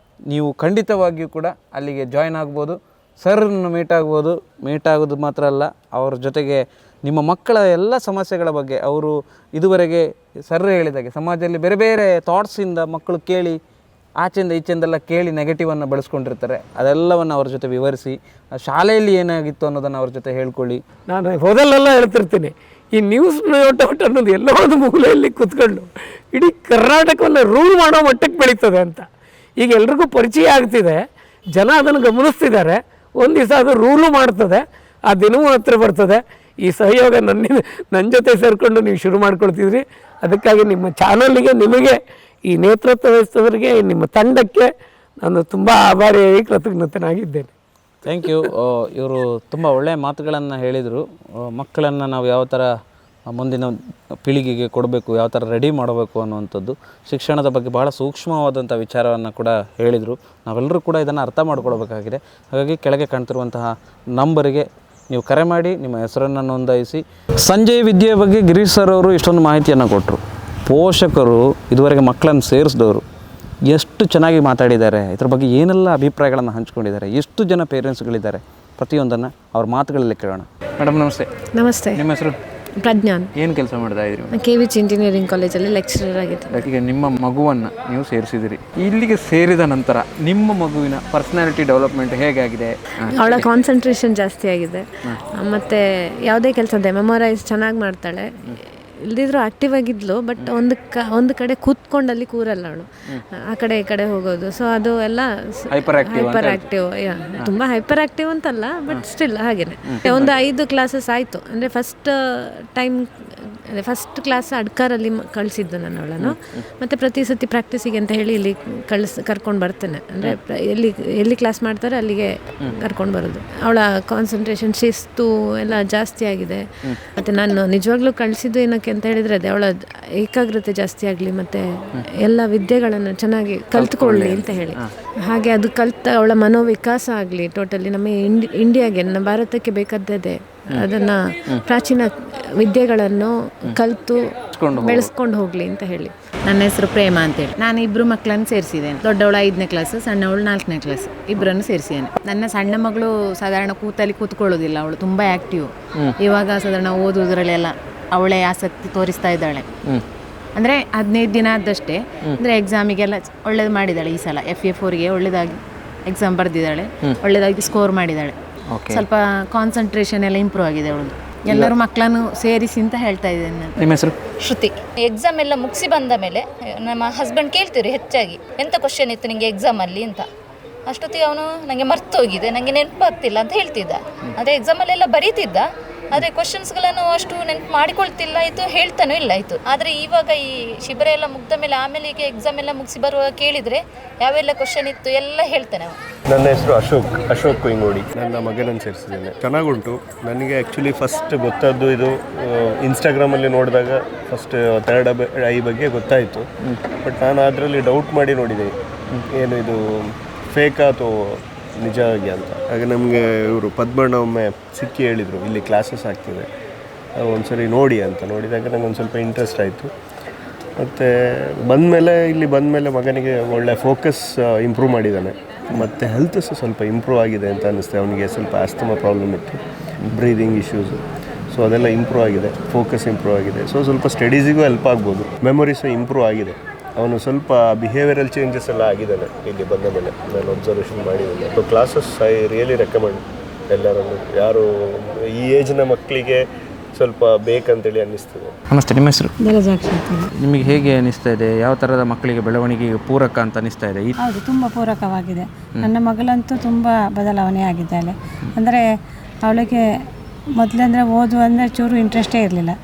ನೀವು ಖಂಡಿತವಾಗಿಯೂ ಕೂಡ ಅಲ್ಲಿಗೆ ಜಾಯ್ನ್ ಆಗ್ಬೋದು. ಸರ್ರನ್ನು ಮೀಟ್ ಆಗೋದು ಮಾತ್ರ ಅಲ್ಲ, ಅವ್ರ ಜೊತೆಗೆ ನಿಮ್ಮ ಮಕ್ಕಳ ಎಲ್ಲ ಸಮಸ್ಯೆಗಳ ಬಗ್ಗೆ ಅವರು ಇದುವರೆಗೆ ಸರ್ ಹೇಳಿದಾಗೆ ಸಮಾಜದಲ್ಲಿ ಬೇರೆ ಬೇರೆ ಥಾಟ್ಸಿಂದ ಮಕ್ಕಳು ಕೇಳಿ ಆಚೆಯಿಂದ ಈಚೆಂದೆಲ್ಲ ಕೇಳಿ ನೆಗೆಟಿವನ್ನು ಬಳಸ್ಕೊಂಡಿರ್ತಾರೆ. ಅದೆಲ್ಲವನ್ನು ಅವ್ರ ಜೊತೆ ವಿವರಿಸಿ, ಶಾಲೆಯಲ್ಲಿ ಏನಾಗಿತ್ತು ಅನ್ನೋದನ್ನು ಅವ್ರ ಜೊತೆ ಹೇಳ್ಕೊಳ್ಳಿ. ನಾನು ಹೋದಲ್ಲೆಲ್ಲ ಹೇಳ್ತಿರ್ತೀನಿ, ಈ ನ್ಯೂಸ್ ಔಟ್ ಅನ್ನೋದು ಎಲ್ಲೋ ಒಂದು ಮೂಲೆಯಲ್ಲಿ ಕೂತ್ಕೊಂಡು ಇಡೀ ಕರ್ನಾಟಕವನ್ನು ರೂಲ್ ಮಾಡೋ ಮಟ್ಟಕ್ಕೆ ಬೆಳೀತದೆ ಅಂತ ಈಗ ಎಲ್ರಿಗೂ ಪರಿಚಯ ಆಗ್ತಿದೆ. ಜನ ಅದನ್ನು ಗಮನಿಸ್ತಿದ್ದಾರೆ. ಒಂದು ದಿವಸ ಅದು ರೂಲು ಮಾಡ್ತದೆ, ಆ ದಿನವೂ ಹತ್ರ ಬರ್ತದೆ. ಈ ಸಹಯೋಗ ನನ್ನ ಜೊತೆ ಸೇರಿಕೊಂಡು ನೀವು ಶುರು ಮಾಡ್ಕೊಳ್ತಿದ್ರಿ. ಅದಕ್ಕಾಗಿ ನಿಮ್ಮ ಚಾನಲ್ಗೆ, ನಿಮಗೆ, ಈ ನೇತೃತ್ವ ವಹಿಸಿದವರಿಗೆ, ನಿಮ್ಮ ತಂಡಕ್ಕೆ ನಾನು ತುಂಬ ಆಭಾರಿಯಾಗಿ ಕೃತಜ್ಞತನಾಗಿದ್ದೇನೆ. Thank you. ಇವರು ತುಂಬ ಒಳ್ಳೆಯ ಮಾತುಗಳನ್ನು ಹೇಳಿದರು. ಮಕ್ಕಳನ್ನು ನಾವು ಯಾವ ಥರ ಮುಂದಿನ ಪೀಳಿಗೆಗೆ ಕೊಡಬೇಕು, ಯಾವ ಥರ ರೆಡಿ ಮಾಡಬೇಕು ಅನ್ನುವಂಥದ್ದು, ಶಿಕ್ಷಣದ ಬಗ್ಗೆ ಬಹಳ ಸೂಕ್ಷ್ಮವಾದಂಥ ವಿಚಾರವನ್ನು ಕೂಡ ಹೇಳಿದರು. ನಾವೆಲ್ಲರೂ ಕೂಡ ಇದನ್ನು ಅರ್ಥ ಮಾಡಿಕೊಳ್ಬೇಕಾಗಿದೆ. ಹಾಗಾಗಿ ಕೆಳಗೆ ಕಾಣ್ತಿರುವಂತಹ ನಂಬರಿಗೆ ನೀವು ಕರೆ ಮಾಡಿ ನಿಮ್ಮ ಹೆಸರನ್ನು ನೋಂದಾಯಿಸಿ. ಸಂಜಯ್ ವಿದ್ಯೆಯ ಬಗ್ಗೆ ಗಿರೀಶ್ ಸರ್ ಅವರು ಇಷ್ಟೊಂದು ಮಾಹಿತಿಯನ್ನು ಕೊಟ್ಟರು. ಪೋಷಕರು ಇದುವರೆಗೆ ಮಕ್ಕಳನ್ನು ಸೇರಿಸಿದವರು ಎಷ್ಟು ಚೆನ್ನಾಗಿ ಮಾತಾಡಿದ್ದಾರೆ, ಇದ್ರ ಬಗ್ಗೆ ಏನೆಲ್ಲ ಅಭಿಪ್ರಾಯಗಳನ್ನು ಹಂಚ್ಕೊಂಡಿದ್ದಾರೆ, ಎಷ್ಟು ಜನ ಪೇರೆಂಟ್ಸ್ಗಳಿದ್ದಾರೆ, ಪ್ರತಿಯೊಂದನ್ನು ಅವ್ರ ಮಾತುಗಳಲ್ಲಿ ಕೇಳೋಣ. ಮೇಡಮ್ ನಮಸ್ತೆ. ನಮಸ್ತೆ. ನಿಮ್ಮ ಹೆಸರು? ಪ್ರಜ್ಞಾನ್. ಏನು ಕೆಲಸ ಮಾಡ್ತಾ ಇದ್ದೀರಿ? ನಾನು KVH ಇಂಜಿನಿಯರಿಂಗ್ ಕಾಲೇಜಲ್ಲಿ ಲೆಕ್ಚರರ್ ಆಗಿದ್ದೆ. ಈಗ ನಿಮ್ಮ ಮಗುವನ್ನು ನೀವು ಸೇರಿಸಿದಿರಿ. ಇಲ್ಲಿಗೆ ಸೇರಿದ ನಂತರ ನಿಮ್ಮ ಮಗುವಿನ ಪರ್ಸನಾಲಿಟಿ ಡೆವಲಪ್ಮೆಂಟ್ ಹೇಗಾಗಿದೆ? ಅವಳ ಕಾನ್ಸಂಟ್ರೇಷನ್ ಜಾಸ್ತಿ ಆಗಿದೆ, ಮತ್ತು ಯಾವುದೇ ಕೆಲಸ ಮೆಮೊರೈಸ್ ಚೆನ್ನಾಗಿ ಮಾಡ್ತಾಳೆ. ಇಲ್ದಿದ್ರು ಆ್ಯಕ್ಟಿವ್ ಆಗಿದ್ಲು, ಬಟ್ ಒಂದು ಕಡೆ ಕೂತ್ಕೊಂಡಲ್ಲಿ ಕೂರಲ್ಲ ಅವಳು, ಆ ಕಡೆ ಈ ಕಡೆ ಹೋಗೋದು. ಸೊ ಅದು ಎಲ್ಲ ಹೈಪರ್ ಆ್ಯಕ್ಟಿವ್. ತುಂಬ ಹೈಪರ್ ಆ್ಯಕ್ಟಿವ್ ಅಂತಲ್ಲ, ಬಟ್ ಸ್ಟಿಲ್ ಹಾಗೇನೆ. ಒಂದು 5 ಕ್ಲಾಸಸ್ ಆಯಿತು. ಅಂದರೆ ಫಸ್ಟ್ ಕ್ಲಾಸ್ ಅಡ್ಕಾರಲ್ಲಿ ಕಳಿಸಿದ್ದು ನಾನು ಅವಳನ್ನು. ಮತ್ತು ಪ್ರತಿ ಸತಿ ಪ್ರಾಕ್ಟೀಸಿಗೆ ಅಂತ ಹೇಳಿ ಇಲ್ಲಿ ಕರ್ಕೊಂಡು ಬರ್ತೇನೆ. ಅಂದರೆ ಎಲ್ಲಿ ಕ್ಲಾಸ್ ಮಾಡ್ತಾರೆ ಅಲ್ಲಿಗೆ ಕರ್ಕೊಂಡು ಬರೋದು. ಅವಳ ಕಾನ್ಸಂಟ್ರೇಷನ್, ಶಿಸ್ತು ಎಲ್ಲ ಜಾಸ್ತಿ ಆಗಿದೆ. ಮತ್ತು ನಾನು ನಿಜವಾಗ್ಲೂ ಕಳಿಸಿದ್ದು ಏನಕ್ಕೆ ಅಂತ ಹೇಳಿದರೆ ಅದೇ ಅವಳ ಏಕಾಗ್ರತೆ ಜಾಸ್ತಿ ಆಗಲಿ, ಮತ್ತು ಎಲ್ಲ ವಿದ್ಯೆಗಳನ್ನು ಚೆನ್ನಾಗಿ ಕಲ್ತ್ಕೊಳ್ಳಿ ಅಂತ ಹೇಳಿ. ಹಾಗೆ ಅದು ಅವಳ ಮನೋವಿಕಾಸ ಆಗಲಿ. ಟೋಟಲಿ ನಮ್ಮ ಇಂಡಿಯಾಗೆ, ನಮ್ಮ ಭಾರತಕ್ಕೆ ಬೇಕಾದದ್ದೇ ಅದನ್ನು ಪ್ರಾಚೀನ ವಿದ್ಯೆಗಳನ್ನು ಕಲಿತು ಬೆಳೆಸ್ಕೊಂಡು ಹೋಗಲಿ ಅಂತ ಹೇಳಿ. ನನ್ನ ಹೆಸರು ಪ್ರೇಮ ಅಂತೇಳಿ. ನಾನು 2 ಮಕ್ಕಳನ್ನು ಸೇರಿಸಿದ್ದೇನೆ. ದೊಡ್ಡವಳು 5ನೇ ಕ್ಲಾಸ್, ಸಣ್ಣವಳು 4ನೇ ಕ್ಲಾಸ್, ಇಬ್ಬರನ್ನು ಸೇರಿಸಿದ್ದೇನೆ. ನನ್ನ ಸಣ್ಣ ಮಗಳು ಸಾಧಾರಣ ಕೂತ್ಕೊಳ್ಳೋದಿಲ್ಲ, ಅವಳು ತುಂಬ ಆ್ಯಕ್ಟಿವ್. ಇವಾಗ ಸಾಧಾರಣ ಓದುವುದರಲ್ಲೆಲ್ಲ ಅವಳೇ ಆಸಕ್ತಿ ತೋರಿಸ್ತಾ ಇದ್ದಾಳೆ. ಅಂದರೆ 15 ದಿನ ಆದಷ್ಟೇ. ಅಂದರೆ ಎಕ್ಸಾಮಿಗೆಲ್ಲ ಒಳ್ಳೇದು ಮಾಡಿದ್ದಾಳೆ. ಈ ಸಲ FA4ಗೆ ಒಳ್ಳೆಯದಾಗಿ ಎಕ್ಸಾಮ್ ಬರೆದಿದ್ದಾಳೆ, ಒಳ್ಳೆಯದಾಗಿ ಸ್ಕೋರ್ ಮಾಡಿದ್ದಾಳೆ. ಸ್ವಲ್ಪ ಕಾನ್ಸಂಟ್ರೇಷನ್ ಎಲ್ಲ ಇಂಪ್ರೂವ್ ಆಗಿದೆ ಅವಳು. ಎಲ್ಲರೂ ಮಕ್ಕಳನ್ನು ಸೇರಿಸಿ ಅಂತ ಹೇಳ್ತಾ ಇದ್ದೇನೆ ನಾನು. ನಿಮ್ಮ ಹೆಸರು? ಶ್ರುತಿ. ಎಕ್ಸಾಮ್ ಎಲ್ಲ ಮುಗಿಸಿ ಬಂದ ಮೇಲೆ ನಮ್ಮ ಹಸ್ಬೆಂಡ್ ಕೇಳ್ತೀರಿ ಹೆಚ್ಚಾಗಿ, ಎಂಥ ಕ್ವಶನ್ ಇತ್ತು ನಿಮಗೆ ಎಕ್ಸಾಮಲ್ಲಿ ಅಂತ. ಅಷ್ಟೊತ್ತಿಗೆ ಅವನು ನನಗೆ ಮರ್ತೋಗಿದೆ, ನನಗೆ ನೆನಪಾಗ್ತಿಲ್ಲ ಅಂತ ಹೇಳ್ತಿದ್ದ. ಅದೇ ಎಕ್ಸಾಮಲ್ಲೆಲ್ಲ ಬರೀತಿದ್ದ, ಆದರೆ ಕ್ವಶನ್ಸ್ಗಳನ್ನು ಅಷ್ಟು ನೆನಪು ಮಾಡಿಕೊಳ್ತಿಲ್ಲ ಆಯಿತು, ಹೇಳ್ತಾನೂ ಇಲ್ಲ ಆಯಿತು. ಆದರೆ ಇವಾಗ ಈ ಶಿಬಿರ ಎಲ್ಲ ಮುಗ್ದ ಮೇಲೆ ಆಮೇಲೆ ಈಗ ಎಕ್ಸಾಮ್ ಎಲ್ಲ ಮುಗಿಸಿ ಬರುವಾಗ ಕೇಳಿದರೆ ಯಾವೆಲ್ಲ ಕ್ವಶನ್ ಇತ್ತು ಎಲ್ಲ ಹೇಳ್ತಾನೆ ಅವನು. ನನ್ನ ಹೆಸರು ಅಶೋಕ್ ಕೊಯ್ಂಗೋಡಿ. ನನ್ನ ಮಗನನ್ನು ಸೇರಿಸಿದ್ದೇನೆ. ಚೆನ್ನಾಗುಂಟು. ನನಗೆ ಆ್ಯಕ್ಚುಲಿ ಫಸ್ಟ್ ಗೊತ್ತಾದ್ದು ಇದು ಇನ್ಸ್ಟಾಗ್ರಾಮಲ್ಲಿ ನೋಡಿದಾಗ ಫಸ್ಟ್ ಥರ್ಡ್ ಐ ಬಗ್ಗೆ ಗೊತ್ತಾಯಿತು. ಬಟ್ ನಾನು ಅದರಲ್ಲಿ ಡೌಟ್ ಮಾಡಿ ನೋಡಿದೆ, ಏನು ಇದು ಫೇಕಾ ಅಥವಾ ನಿಜವಾಗಿ ಅಂತ. ಹಾಗೆ ನಮಗೆ ಇವರು ಪದ್ಮಣ್ಣ ಒಮ್ಮೆ ಸಿಕ್ಕಿ ಹೇಳಿದರು, ಇಲ್ಲಿ ಕ್ಲಾಸಸ್ ಆಗ್ತಿದೆ, ಒಂದ್ಸರಿ ನೋಡಿ ಅಂತ. ನೋಡಿದಾಗ ನನಗೆ ಒಂದು ಸ್ವಲ್ಪ ಇಂಟ್ರೆಸ್ಟ್ ಆಯಿತು. ಮತ್ತು ಇಲ್ಲಿ ಬಂದಮೇಲೆ ಮಗನಿಗೆ ಒಳ್ಳೆ ಫೋಕಸ್ ಇಂಪ್ರೂವ್ ಮಾಡಿದ್ದಾನೆ. ಮತ್ತು ಹೆಲ್ತ್ ಸ್ವಲ್ಪ ಇಂಪ್ರೂವ್ ಆಗಿದೆ ಅಂತ ಅನ್ನಿಸ್ತೆ. ಅವನಿಗೆ ಸ್ವಲ್ಪ ಆಸ್ತಮಾ ಪ್ರಾಬ್ಲಮ್ ಇತ್ತು, ಬ್ರೀದಿಂಗ್ ಇಶ್ಯೂಸು. ಸೊ ಅದೆಲ್ಲ ಇಂಪ್ರೂವ್ ಆಗಿದೆ, ಫೋಕಸ್ ಇಂಪ್ರೂವ್ ಆಗಿದೆ. ಸೊ ಸ್ವಲ್ಪ ಸ್ಟಡೀಸಿಗೂ ಹೆಲ್ಪ್ ಆಗ್ಬೋದು. ಮೆಮೊರೀಸು ಇಂಪ್ರೂವ್ ಆಗಿದೆ. ಅವನು ಸ್ವಲ್ಪ ಬಿಹೇವಿಯರಲ್ ಚೇಂಜಸ್ ಎಲ್ಲ ಆಗಿದ್ದಾನೆ ಇಲ್ಲಿ ಬಂದ ಮೇಲೆ, ನಾನು ಅಬ್ಸರ್ವೇಷನ್ ಮಾಡಿದ್ದೇನೆ. So classes I really recommend ಎಲ್ಲರನ್ನು, ಯಾರು ಈ ಏಜ್ನ ಮಕ್ಕಳಿಗೆ ಸ್ವಲ್ಪ ಬೇಕಂತೇಳಿ ಅನ್ನಿಸ್ತದೆ. ನಮಸ್ತೆ. ನಿಮ್ಮ ಹೆಸರು? ನಿಮಗೆ ಹೇಗೆ ಅನಿಸ್ತಾ ಇದೆ? ಯಾವ ಥರದ ಮಕ್ಕಳಿಗೆ ಬೆಳವಣಿಗೆಗೆ ಪೂರಕ ಅಂತ ಅನಿಸ್ತಾ ಇದೆ? ಹೌದು, ತುಂಬ ಪೂರಕವಾಗಿದೆ. ನನ್ನ ಮಗಳಂತೂ ತುಂಬ ಬದಲಾವಣೆ ಆಗಿದ್ದಾಳೆ. ಅಂದರೆ ಅವಳಿಗೆ ಮೊದಲಂದರೆ ಅಂದರೆ ಚೂರು ಇಂಟ್ರೆಸ್ಟೇ ಇರಲಿಲ್ಲ.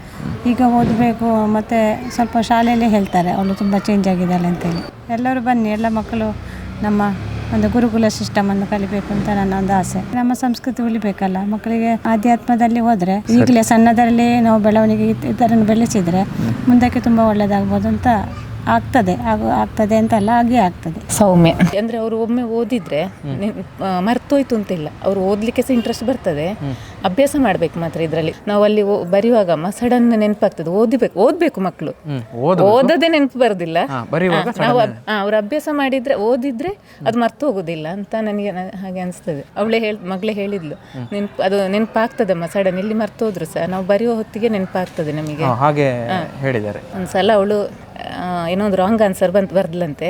ಈಗ ಓದಬೇಕು, ಮತ್ತು ಸ್ವಲ್ಪ ಶಾಲೆಯಲ್ಲೇ ಹೇಳ್ತಾರೆ ಅವಳು ತುಂಬ ಚೇಂಜ್ ಆಗಿದ್ದಾಳೆ ಅಂತೇಳಿ. ಎಲ್ಲರೂ ಬನ್ನಿ, ಎಲ್ಲ ಮಕ್ಕಳು ನಮ್ಮ ಒಂದು ಗುರುಕುಲ ಸಿಸ್ಟಮನ್ನು ಕಲಿಬೇಕು ಅಂತ ನನ್ನ ಒಂದು ಆಸೆ. ನಮ್ಮ ಸಂಸ್ಕೃತಿ ಉಳಿಬೇಕಲ್ಲ, ಮಕ್ಕಳಿಗೆ ಆಧ್ಯಾತ್ಮದಲ್ಲಿ ಹೋದರೆ ಈಗಲೇ ಸಣ್ಣದರಲ್ಲಿ ನಾವು ಬೆಳವಣಿಗೆ ಇದನ್ನು ಬೆಳೆಸಿದರೆ ಮುಂದಕ್ಕೆ ತುಂಬ ಒಳ್ಳೆಯದಾಗ್ಬೋದು ಅಂತ ಆಗ್ತದೆ ಅಂತಲ್ಲ, ಹಾಗೆ ಆಗ್ತದೆ. ಸೌಮ್ಯ ಅಂದರೆ ಅವರು ಒಮ್ಮೆ ಓದಿದರೆ ಮರ್ತೋಯ್ತು ಅಂತಿಲ್ಲ, ಅವರು ಓದಲಿಕ್ಕೆ ಸಹ ಇಂಟ್ರೆಸ್ಟ್ ಬರ್ತದೆ. ಅಭ್ಯಾಸ ಮಾಡಬೇಕು ಮಾತ್ರ ಇದರಲ್ಲಿ. ನಾವು ಅಲ್ಲಿ ಬರೆಯುವಾಗ ಸಡನ್ ನೆನಪಾಗ್ತದೆ. ಓದಬೇಕು ಮಕ್ಕಳು, ಓದೋದೇ ನೆನಪು ಬರೋದಿಲ್ಲ. ನಾವು ಅವ್ರು ಅಭ್ಯಾಸ ಮಾಡಿದರೆ ಓದಿದ್ರೆ ಅದು ಮರ್ತು ಹೋಗೋದಿಲ್ಲ ಅಂತ ನನಗೆ ಹಾಗೆ ಅನಿಸ್ತದೆ. ಮಗಳೇ ಹೇಳಿದ್ಲು, ಅದು ನೆನಪಾಗ್ತದಮ್ಮ ಸಡನ್, ಇಲ್ಲಿ ಮರ್ತೋದ್ರು ಸಹ ನಾವು ಬರೆಯುವ ಹೊತ್ತಿಗೆ ನೆನಪಾಗ್ತದೆ ನಮಗೆ. ಹಾಗೆ ಹೇಳಿದ್ದಾರೆ. ಒಂದ್ಸಲ ಅವಳು ಏನೋ ಒಂದು ರಾಂಗ್ ಆನ್ಸರ್ ಬರ್ದಲಂತೆ.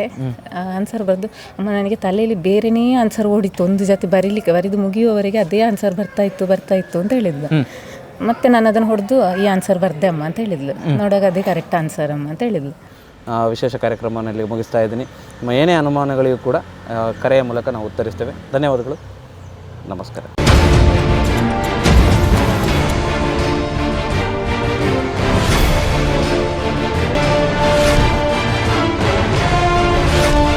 ಆನ್ಸರ್ ಬರೆದು, ಅಮ್ಮ ನನಗೆ ತಲೆಯಲ್ಲಿ ಬೇರೆನೇ ಆನ್ಸರ್ ಓಡಿತ್ತು, ಒಂದು ಜೊತೆ ಬರಿದು ಮುಗಿಯುವವರೆಗೆ ಅದೇ ಆನ್ಸರ್ ಬರ್ತಾ ಇತ್ತು ಅಂತ ಹೇಳಿದ್ಲು. ಮತ್ತೆ ನಾನು ಅದನ್ನು ಹೊಡೆದು ಈ ಆನ್ಸರ್ ಬರ್ದೆ ಅಮ್ಮ ಅಂತ ಹೇಳಿದ್ಲು. ನೋಡಾಗ ಅದೇ ಕರೆಕ್ಟ್ ಆನ್ಸರ್ ಅಮ್ಮ ಅಂತ ಹೇಳಿದ್ಲು. ವಿಶೇಷ ಕಾರ್ಯಕ್ರಮದಲ್ಲಿ ಮುಗಿಸ್ತಾ ಇದ್ದೀನಿ. ನಿಮ್ಮ ಏನೇ ಅನುಮಾನಗಳಿಗೂ ಕೂಡ ಕರೆಯ ಮೂಲಕ ನಾವು ಉತ್ತರಿಸ್ತೇವೆ. ಧನ್ಯವಾದಗಳು. ನಮಸ್ಕಾರ.